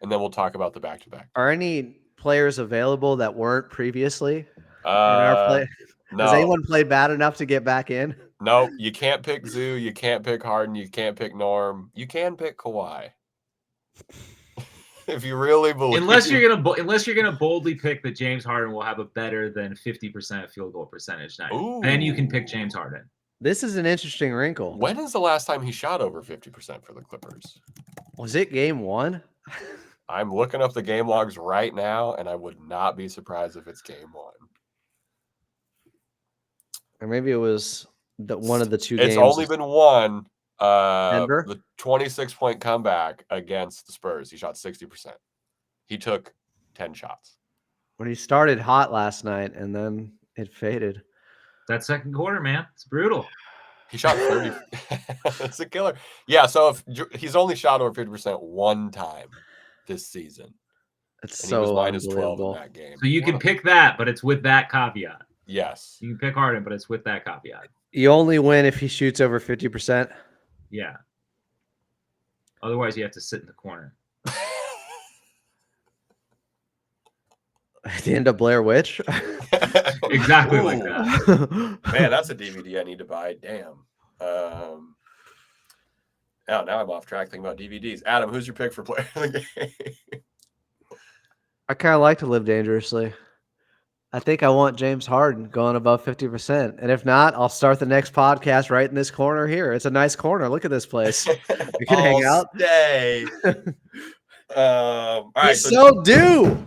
And then we'll talk about the back-to-back. Are any players available that weren't previously in our play? No. Has anyone played bad enough to get back in? No, you can't pick Zoo. You can't pick Harden. You can't pick Norm. You can pick Kawhi. If you really believe, unless you're gonna boldly pick that James Harden will have a better than 50% field goal percentage night, then you can pick James Harden. This is an interesting wrinkle. When is the last time he shot over 50% for the Clippers? Was it game 1? I'm looking up the game logs right now, and I would not be surprised if it's game 1. Or maybe it was one of the two games. It's only been one. Denver? The 26-point comeback against the Spurs. He shot 60%. He took 10 shots. When he started hot last night, and then it faded. That second quarter, man, it's brutal. He shot 30. It's a killer. Yeah, so if he's only shot over 50% one time this season. It's and so he was minus 12 unbelievable. in that game. So you can pick that, but it's with that caveat. Yes. You can pick Harden, but it's with that caveat. You only win if he shoots over 50%. Yeah. Otherwise, you have to sit in the corner. At the end of Blair Witch. Exactly like that. Man, that's a DVD I need to buy. Damn. Now I'm off track thinking about DVDs. Adam, who's your pick for player of the game? I kind of like to live dangerously. I think I want James Harden going above 50%. And if not, I'll start the next podcast right in this corner here. It's a nice corner. Look at this place. You can hang out. Stay. All right, He's so due.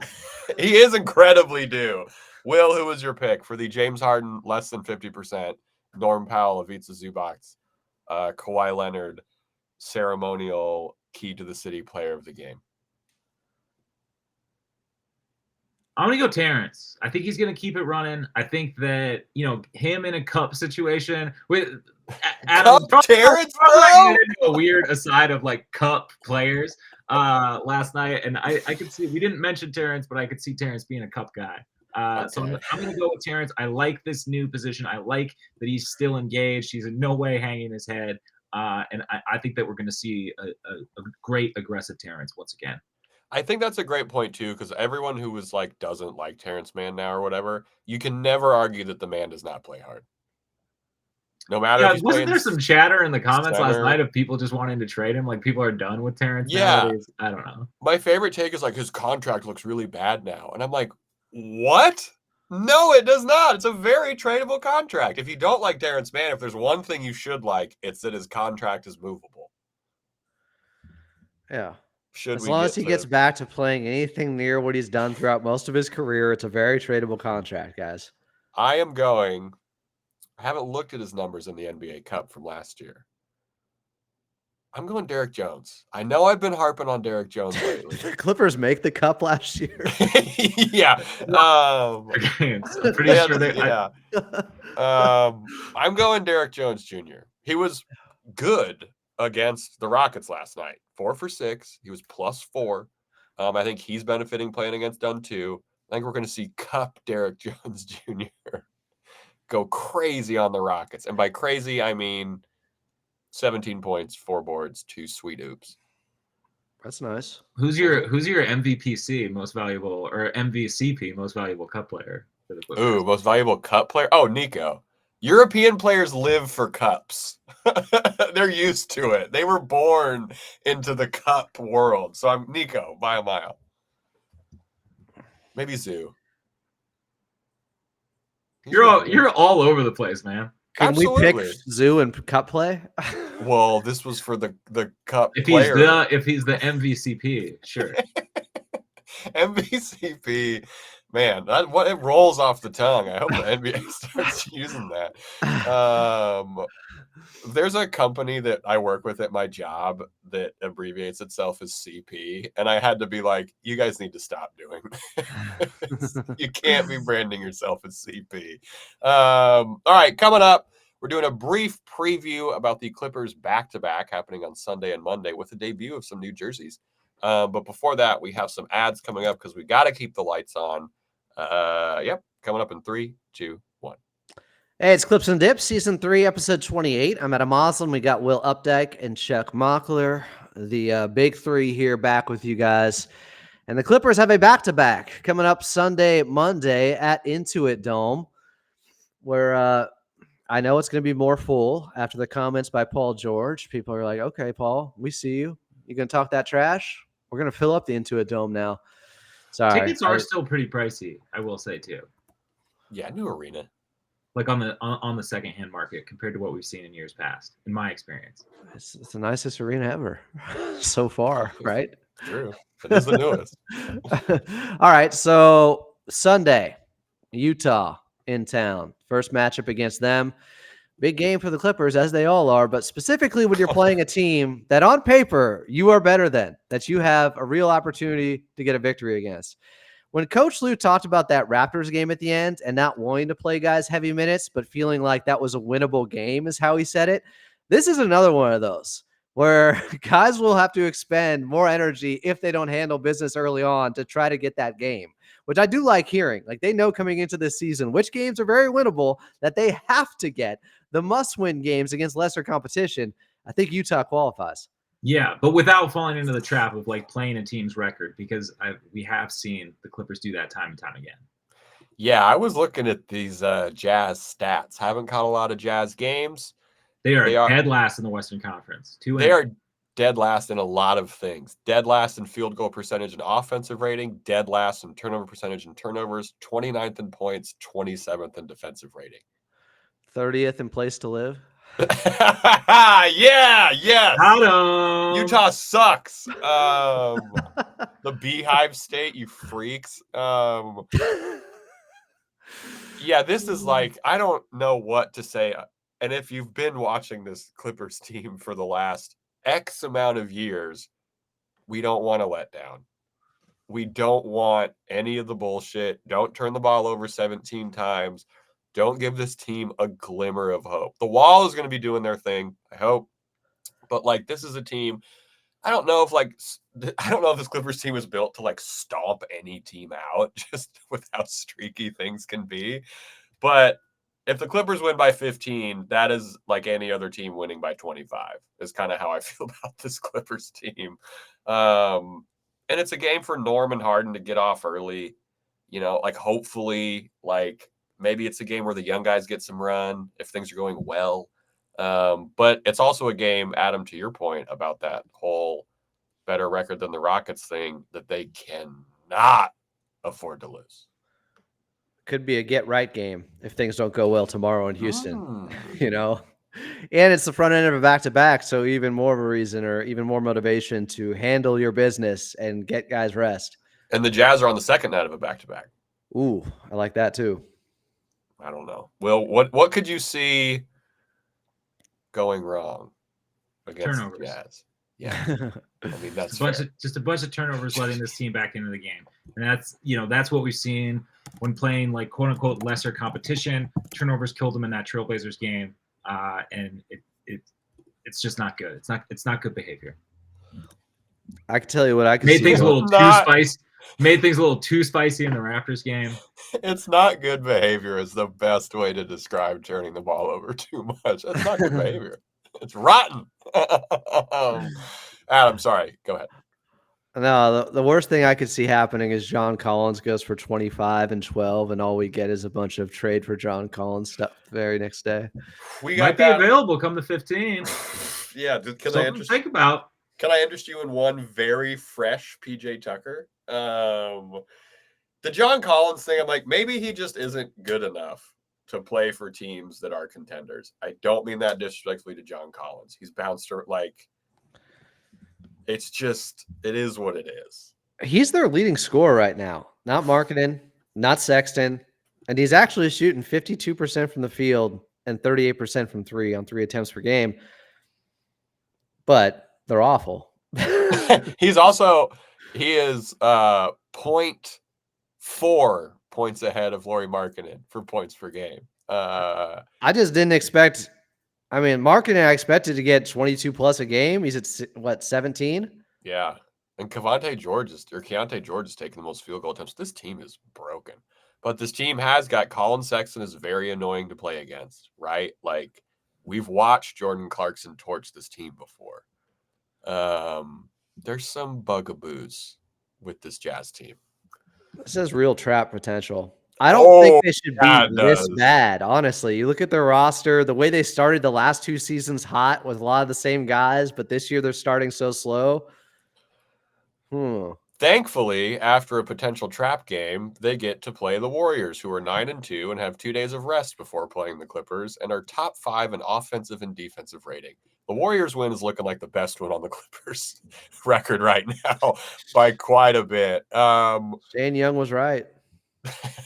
He is incredibly due. Will, who was your pick for the James Harden less than 50%? Norm Powell, Ivica Zubac, Kawhi Leonard, ceremonial key to the city player of the game. I'm going to go Terrence. I think he's going to keep it running. I think that, him in a cup situation with Adam. Terrence, bro? A weird aside of like cup players last night. And I could see, we didn't mention Terrence, but I could see Terrence being a cup guy. So I'm going to go with Terrence. I like this new position. I like that he's still engaged. He's in no way hanging his head. And I think that we're going to see a great aggressive Terrence once again. I think that's a great point too, because everyone who was like doesn't like Terrence Mann now or whatever, you can never argue that the man does not play hard. No matter. Yeah, wasn't there some chatter in the comments last night of people just wanting to trade him? Like people are done with Terrence. Yeah, nowadays? I don't know. My favorite take is like his contract looks really bad now, and I'm like, what? No, it does not. It's a very tradable contract. If you don't like Terrence Mann, if there's one thing you should like, it's that his contract is movable. Yeah. As long as he gets back to playing anything near what he's done throughout most of his career, it's a very tradable contract, guys. I haven't looked at his numbers in the NBA Cup from last year. I'm going Derek Jones. I know I've been harping on Derek Jones lately. The Clippers make the Cup last year. Yeah. I'm pretty sure they. Yeah. I'm going Derek Jones Jr. He was good against the Rockets last night. 4 for 6. He was +4. I think he's benefiting playing against Dunn too. I think we're going to see Cup Derek Jones Jr. go crazy on the Rockets. And by crazy, I mean 17 points, 4 boards, 2 sweet oops. That's nice. Who's your MVPC, most valuable, or MVCP, most valuable Cup player for the Clippers? Ooh, most valuable Cup player? Oh, Nico. European players live for cups. They're used to it. They were born into the cup world. So I'm Nico by a mile. Maybe Zoo. You're all over the place, man. Can Absolutely. we pick Zoo and Cup play? Well, this was for the Cup if player. If he's the MVCP, sure. MVCP, Man, what it rolls off the tongue. I hope the NBA starts using that. There's a company that I work with at my job that abbreviates itself as CP, and I had to be like, you guys need to stop doing this. You can't be branding yourself as CP. All right, coming up, we're doing a brief preview about the Clippers back-to-back happening on Sunday and Monday with the debut of some new jerseys. But before that, we have some ads coming up because we got to keep the lights on. Coming up in 3, 2, 1. Hey, it's Clips and Dips, Season 3, Episode 28. I'm Adam Moslem. We got Will Updike and Chuck Mockler, the big three here back with you guys. And the Clippers have a back-to-back coming up Sunday, Monday at Intuit Dome, where I know it's going to be more full after the comments by Paul George. People are like, okay, Paul, we see you. You going to talk that trash? We're going to fill up the Intuit Dome now. Sorry. Tickets are still pretty pricey, I will say, too. Yeah, new arena. Like on the secondhand market compared to what we've seen in years past, in my experience. It's the nicest arena ever so far, right? True. It is the newest. All right, so Sunday, Utah in town. First matchup against them. Big game for the Clippers, as they all are, but specifically when you're playing a team that on paper you are better than, that you have a real opportunity to get a victory against. When Coach Lue talked about that Raptors game at the end and not wanting to play guys heavy minutes, but feeling like that was a winnable game is how he said it. This is another one of those where guys will have to expend more energy if they don't handle business early on to try to get that game, which I do like hearing. Like, they know coming into this season which games are very winnable that they have to get, the must-win games against lesser competition. I think Utah qualifies. Yeah, but without falling into the trap of like playing a team's record, because we have seen the Clippers do that time and time again. Yeah, I was looking at these Jazz stats. Haven't caught a lot of Jazz games. They are dead last in the Western Conference. They are dead last in a lot of things. Dead last in field goal percentage and offensive rating. Dead last in turnover percentage and turnovers. 29th in points. 27th in defensive rating. 30th in place to live. Yeah, yes. Utah sucks. The Beehive State, you freaks. Yeah, this is like, I don't know what to say. And if you've been watching this Clippers team for the last X amount of years, we don't want to let down. We don't want any of the bullshit. Don't turn the ball over 17 times. Don't give this team a glimmer of hope. The Wall is going to be doing their thing, I hope. But like, this is a team, I don't know if this Clippers team is built to like stomp any team out just with how streaky things can be. But if the Clippers win by 15, that is like any other team winning by 25 is kind of how I feel about this Clippers team. And it's a game for Norm and Harden to get off early, like hopefully, like maybe it's a game where the young guys get some run if things are going well. But it's also a game, Adam, to your point about that whole better record than the Rockets thing, that they cannot afford to lose. Could be a get right game if things don't go well tomorrow in Houston, and it's the front end of a back-to-back. So even more of a reason or even more motivation to handle your business and get guys rest. And the Jazz are on the second night of a back-to-back. Ooh, I like that too. I don't know. Will, what could you see going wrong against turnovers. The Jazz? Yeah. I mean, that's just a bunch of turnovers letting this team back into the game. And that's what we've seen when playing like quote unquote lesser competition. Turnovers killed them in that Trailblazers game. And it's just not good. It's not good behavior. I can tell you what I can made see. Things a little too spicy. Made things a little too spicy in the Raptors game. It's not good behavior is the best way to describe turning the ball over too much. That's not good behavior. It's rotten. Adam, sorry. Go ahead. No, the worst thing I could see happening is John Collins goes for 25 and 12, and all we get is a bunch of trade for John Collins stuff the very next day. We might be available come the 15. Yeah, think about. Can I interest you in one very fresh PJ Tucker? The John Collins thing, I'm like, maybe he just isn't good enough to play for teams that are contenders. I don't mean that disrespectfully to John Collins. He's bounced like, it is what it is. He's their leading scorer right now. Not marketing, not Sexton. And he's actually shooting 52% from the field and 38% from three on 3 attempts per game. But they're awful. He is 0.4 points ahead of Lauri Markkanen for points per game. I just didn't expect. I mean, Markkanen, I expected to get 22 plus a game. He's at what, 17? Yeah. And Keontae George is taking the most field goal attempts. This team is broken. But this team has got Colin Sexton is very annoying to play against, right? Like, we've watched Jordan Clarkson torch this team before. There's some bugaboos with this Jazz team. This has real trap potential. I don't think they should be this does. bad, honestly. You look at their roster, the way they started the last 2 seasons hot with a lot of the same guys, but this year they're starting so slow. Thankfully, after a potential trap game, they get to play the Warriors, who are 9-2 and have 2 days of rest before playing the Clippers and are top 5 in offensive and defensive rating. The Warriors win is looking like the best one on the Clippers record right now by quite a bit. Shane Young was right.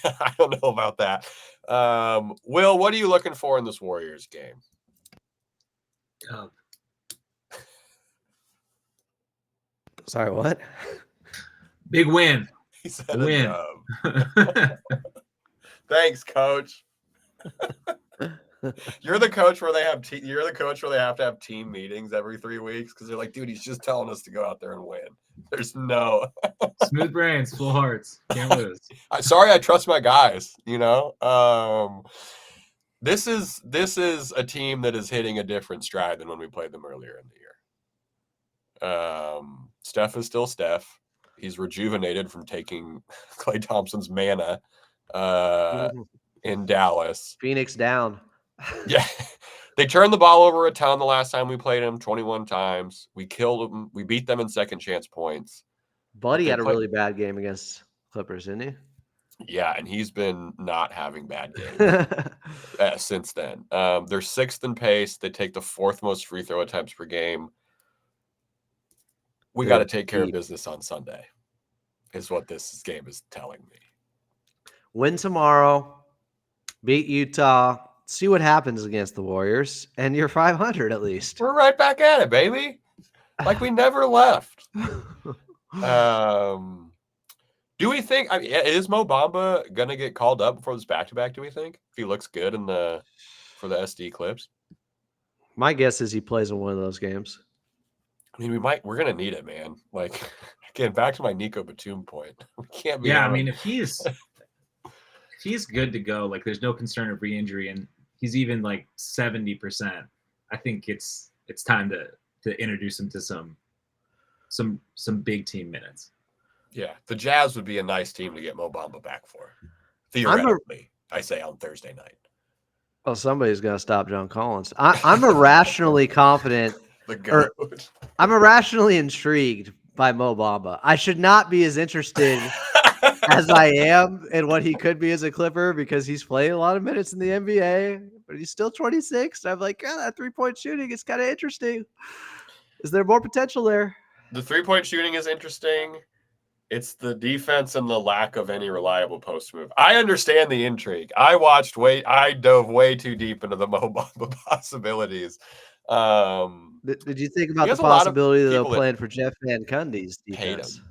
I don't know about that. Will, what are you looking for in this Warriors game? Sorry, what? Big win. He said win. Thanks, coach. You're the coach where they have to have team meetings every 3 weeks because they're like, dude, he's just telling us to go out there and win. There's no smooth brains, full hearts. Can't lose. Sorry, I trust my guys. This is a team that is hitting a different stride than when we played them earlier in the year. Steph is still Steph. He's rejuvenated from taking Klay Thompson's mana in Dallas. Phoenix down. Yeah. They turned the ball over a ton the last time we played him, 21 times. We killed them. We beat them in second chance points. Buddy had a really bad game against Clippers, didn't he? Yeah, and he's been not having bad games since then. They're 6th in pace. They take the 4th most free throw attempts per game. We got to take care of business on Sunday, is what this game is telling me. Win tomorrow, beat Utah, see what happens against the Warriors, and you're 500 at least. We're right back at it, baby. Like we never left. Do we think? I mean, is Mo Bamba gonna get called up before this back-to-back? Do we think if he looks good for the SD Clips? My guess is he plays in one of those games. I mean, we're gonna need it, man. Like, again, back to my Nico Batum point. We can't be. Yeah, I mean, if he's good to go, like there's no concern of re-injury, and he's even like 70%. I think it's time to introduce him to some big team minutes. Yeah, the Jazz would be a nice team to get Mo Bamba back for. Theoretically, I say on Thursday night. Oh, somebody's gonna stop John Collins. I'm irrationally confident. I'm irrationally intrigued by Mo Bamba. I should not be as interested as I am in what he could be as a Clipper because he's playing a lot of minutes in the NBA, but he's still 26. I'm like, that 3-point shooting is kind of interesting. Is there more potential there? The 3-point shooting is interesting. It's the defense and the lack of any reliable post move. I understand the intrigue. I dove way too deep into the Mo Bamba possibilities. Did you think about the possibility that they'll play for Jeff Van Gundy's defense?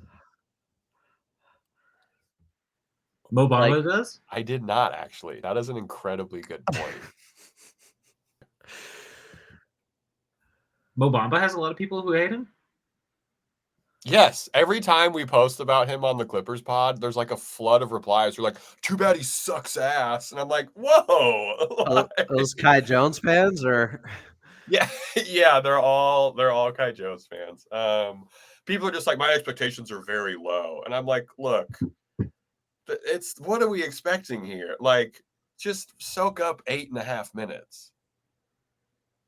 Mo Bamba does? I did not, actually. That is an incredibly good point. Mo Bamba has a lot of people who hate him? Yes. Every time we post about him on the Clippers pod, there's like a flood of replies. You're like, too bad he sucks ass. And I'm like, whoa. Are those Kai Jones fans or... Yeah, they're all Kai Jones fans. People are just like, my expectations are very low. And I'm like, look, what are we expecting here? Like, just soak up 8.5 minutes.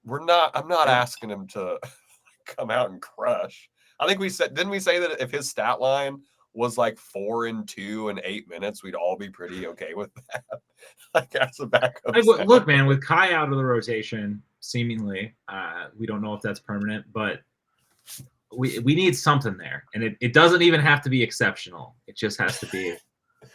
I'm not asking him to come out and crush. I think didn't we say that if his stat line was like 4 and 2 in 8 minutes, we'd all be pretty okay with that? Like, as a backup. Look, man, with Kai out of the rotation, seemingly, we don't know if that's permanent, but we need something there. And it doesn't even have to be exceptional. It just has to be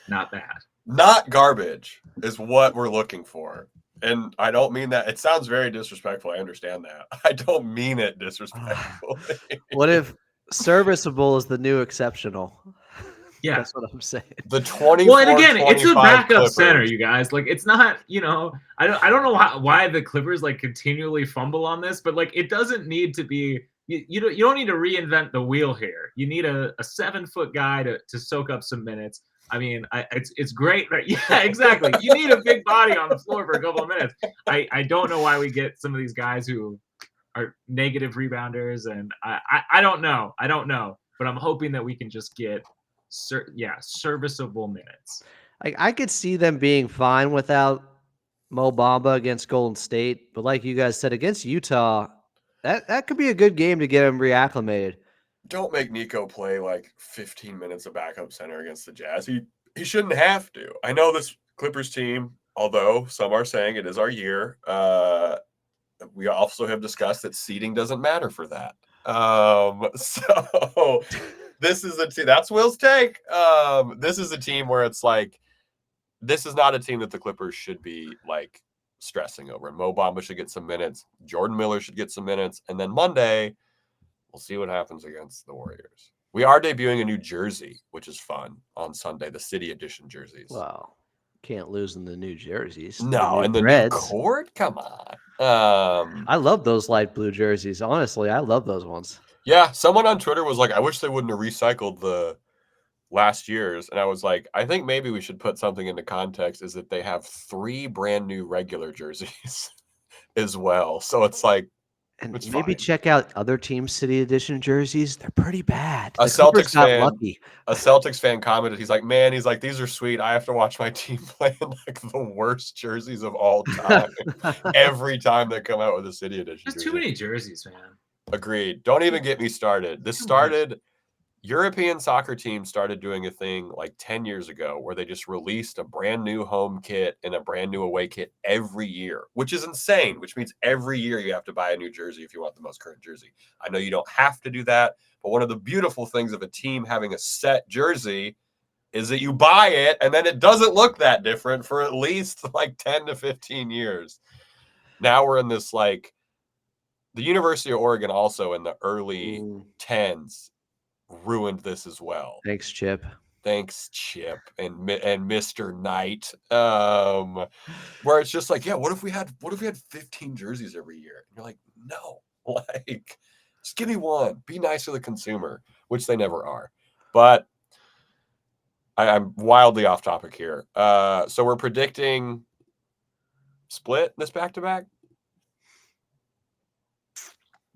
not bad. Not garbage is what we're looking for. And I don't mean that. It sounds very disrespectful. I understand that. I don't mean it disrespectfully. What if serviceable is the new exceptional? Yeah. That's what I'm saying. The 24, Well, and again, it's a 25 backup Clippers. center, you guys. Like, it's not, I don't know why the Clippers like continually fumble on this, but like, it doesn't need to be. You don't need to reinvent the wheel here. You need a 7-foot guy to soak up some minutes. I mean, it's great, right? Yeah, exactly. You need a big body on the floor for a couple of minutes. I don't know why we get some of these guys who are negative rebounders, and I don't know. I don't know, but I'm hoping that we can just get serviceable minutes. I could see them being fine without Mo Bamba against Golden State, but like you guys said, against Utah, that could be a good game to get him reacclimated. Don't make Nico play like 15 minutes of backup center against the Jazz. He shouldn't have to. I know this Clippers team, although some are saying it is our year. We also have discussed that seeding doesn't matter for that. So this is a team. That's Will's take. This is a team where it's like, this is not a team that the Clippers should be like stressing over. Mo Bamba should get some minutes. Jordan Miller should get some minutes. And then Monday, we'll see what happens against the Warriors. We are debuting a new jersey, which is fun, on Sunday, the City Edition jerseys. Wow. Can't lose in the new jerseys. No, and the Reds. new cord? Come on. I love those light blue jerseys. Honestly, I love those ones. Yeah, someone on Twitter was like, I wish they wouldn't have recycled the last year's. And I was like, I think maybe we should put something into context, is that they have 3 brand new regular jerseys as well. So it's like, and it's maybe fine. check out other teams' City Edition jerseys. They're pretty bad. A The Clippers Celtics got fan, lucky. a Celtics fan commented, he's like, man, these are sweet. I have to watch my team play in like the worst jerseys of all time every time they come out with a City Edition There's jersey. too many jerseys, man. Agreed. Don't even get me started. This started, European soccer teams started doing a thing like 10 years ago where they just released a brand new home kit and a brand new away kit every year, which is insane, which means every year you have to buy a new jersey if you want the most current jersey. I know you don't have to do that, but one of the beautiful things of a team having a set jersey is that you buy it and then it doesn't look that different for at least like 10 to 15 years. Now we're in this like, the University of Oregon also in the early 10s ruined this as well. Thanks, Chip. Thanks, Chip and Mr. Knight. Where it's just like, yeah, what if we had 15 jerseys every year? And you're like, no, like, just give me one. Be nice to the consumer, which they never are. But I'm wildly off topic here. So we're predicting split this back-to-back.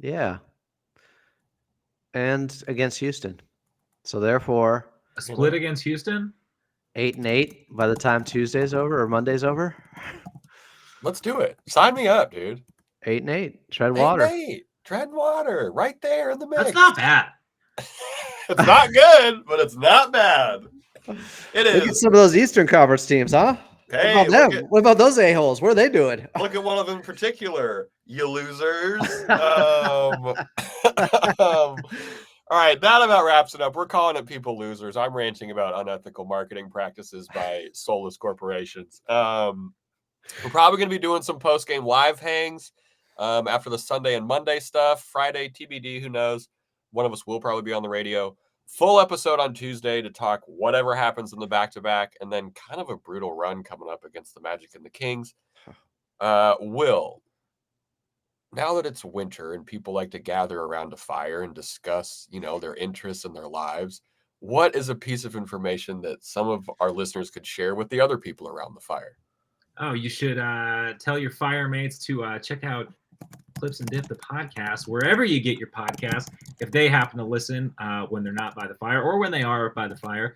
Yeah. And against Houston. So therefore, a split against Houston? 8-8 by the time Tuesday's over or Monday's over. Let's do it. Sign me up, dude. 8-8. Tread water. 8-8. Tread water. Right there in the mix. That's not bad. It's not good, but it's not bad. It is. Look at some of those Eastern Conference teams, huh? Hey, what about them? What about those a-holes? What are they doing? Look at one of them in particular, you losers. All right, that about wraps it up. We're calling it people losers. I'm ranting about unethical marketing practices by soulless corporations. We're probably going to be doing some post-game live hangs after the Sunday and Monday stuff. Friday, TBD, who knows? One of us will probably be on the radio. Full episode on Tuesday to talk whatever happens in the back-to-back, and then kind of a brutal run coming up against the Magic and the Kings. Will, now that it's winter and people like to gather around a fire and discuss, their interests and their lives, what is a piece of information that some of our listeners could share with the other people around the fire? Oh, you should tell your fire mates to check out Clips and Dip, the podcast, wherever you get your podcast, if they happen to listen when they're not by the fire or when they are by the fire,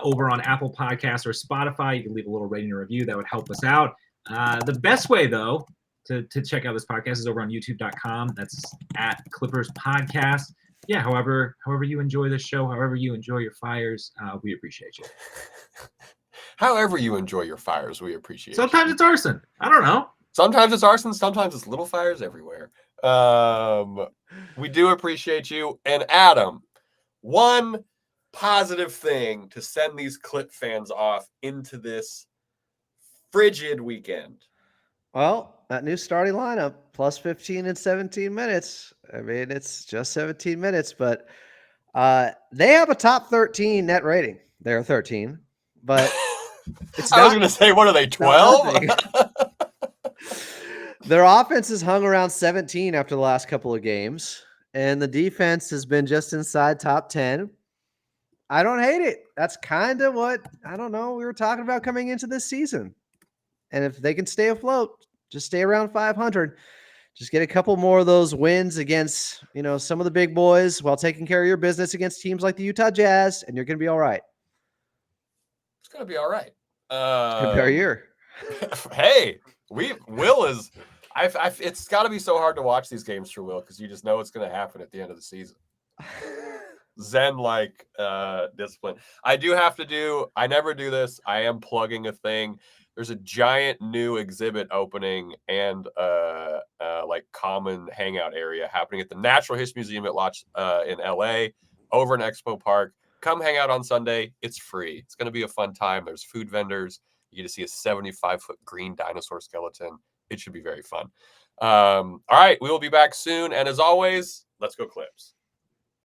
over on Apple Podcasts or Spotify. You can leave a little rating and review. That would help us out. The best way, though, to check out this podcast is over on youtube.com. That's at Clippers Podcast. Yeah, however you enjoy this show, however you enjoy your fires, we appreciate you. However you enjoy your fires, we appreciate it. Sometimes it's arson. I don't know. Sometimes it's arson. Sometimes it's little fires everywhere. We do appreciate you. And Adam, one positive thing to send these Clip fans off into this frigid weekend? Well, that new starting lineup, plus 15 in 17 minutes. I mean, it's just 17 minutes, but they have a top 13 net rating. They're 13, but it's I was not. going to say, what are they, It's not 12? nothing. Their offense has hung around 17 after the last couple of games, and the defense has been just inside top 10. I don't hate it. That's kind of what, I don't know, we were talking about coming into this season. And if they can stay afloat, just stay around 500, just get a couple more of those wins against, some of the big boys while taking care of your business against teams like the Utah Jazz, and you're going to be all right. It's going to be all right. It's going to be our year. Hey, Will is, it's got to be so hard to watch these games for Will because you just know it's going to happen at the end of the season. Zen-like discipline. I never do this. I am plugging a thing. There's a giant new exhibit opening and like common hangout area happening at the Natural History Museum at in LA over in Expo Park. Come hang out on Sunday. It's free. It's going to be a fun time. There's food vendors. You get to see a 75-foot green dinosaur skeleton. It should be very fun. All right, we will be back soon. And as always, let's go Clips.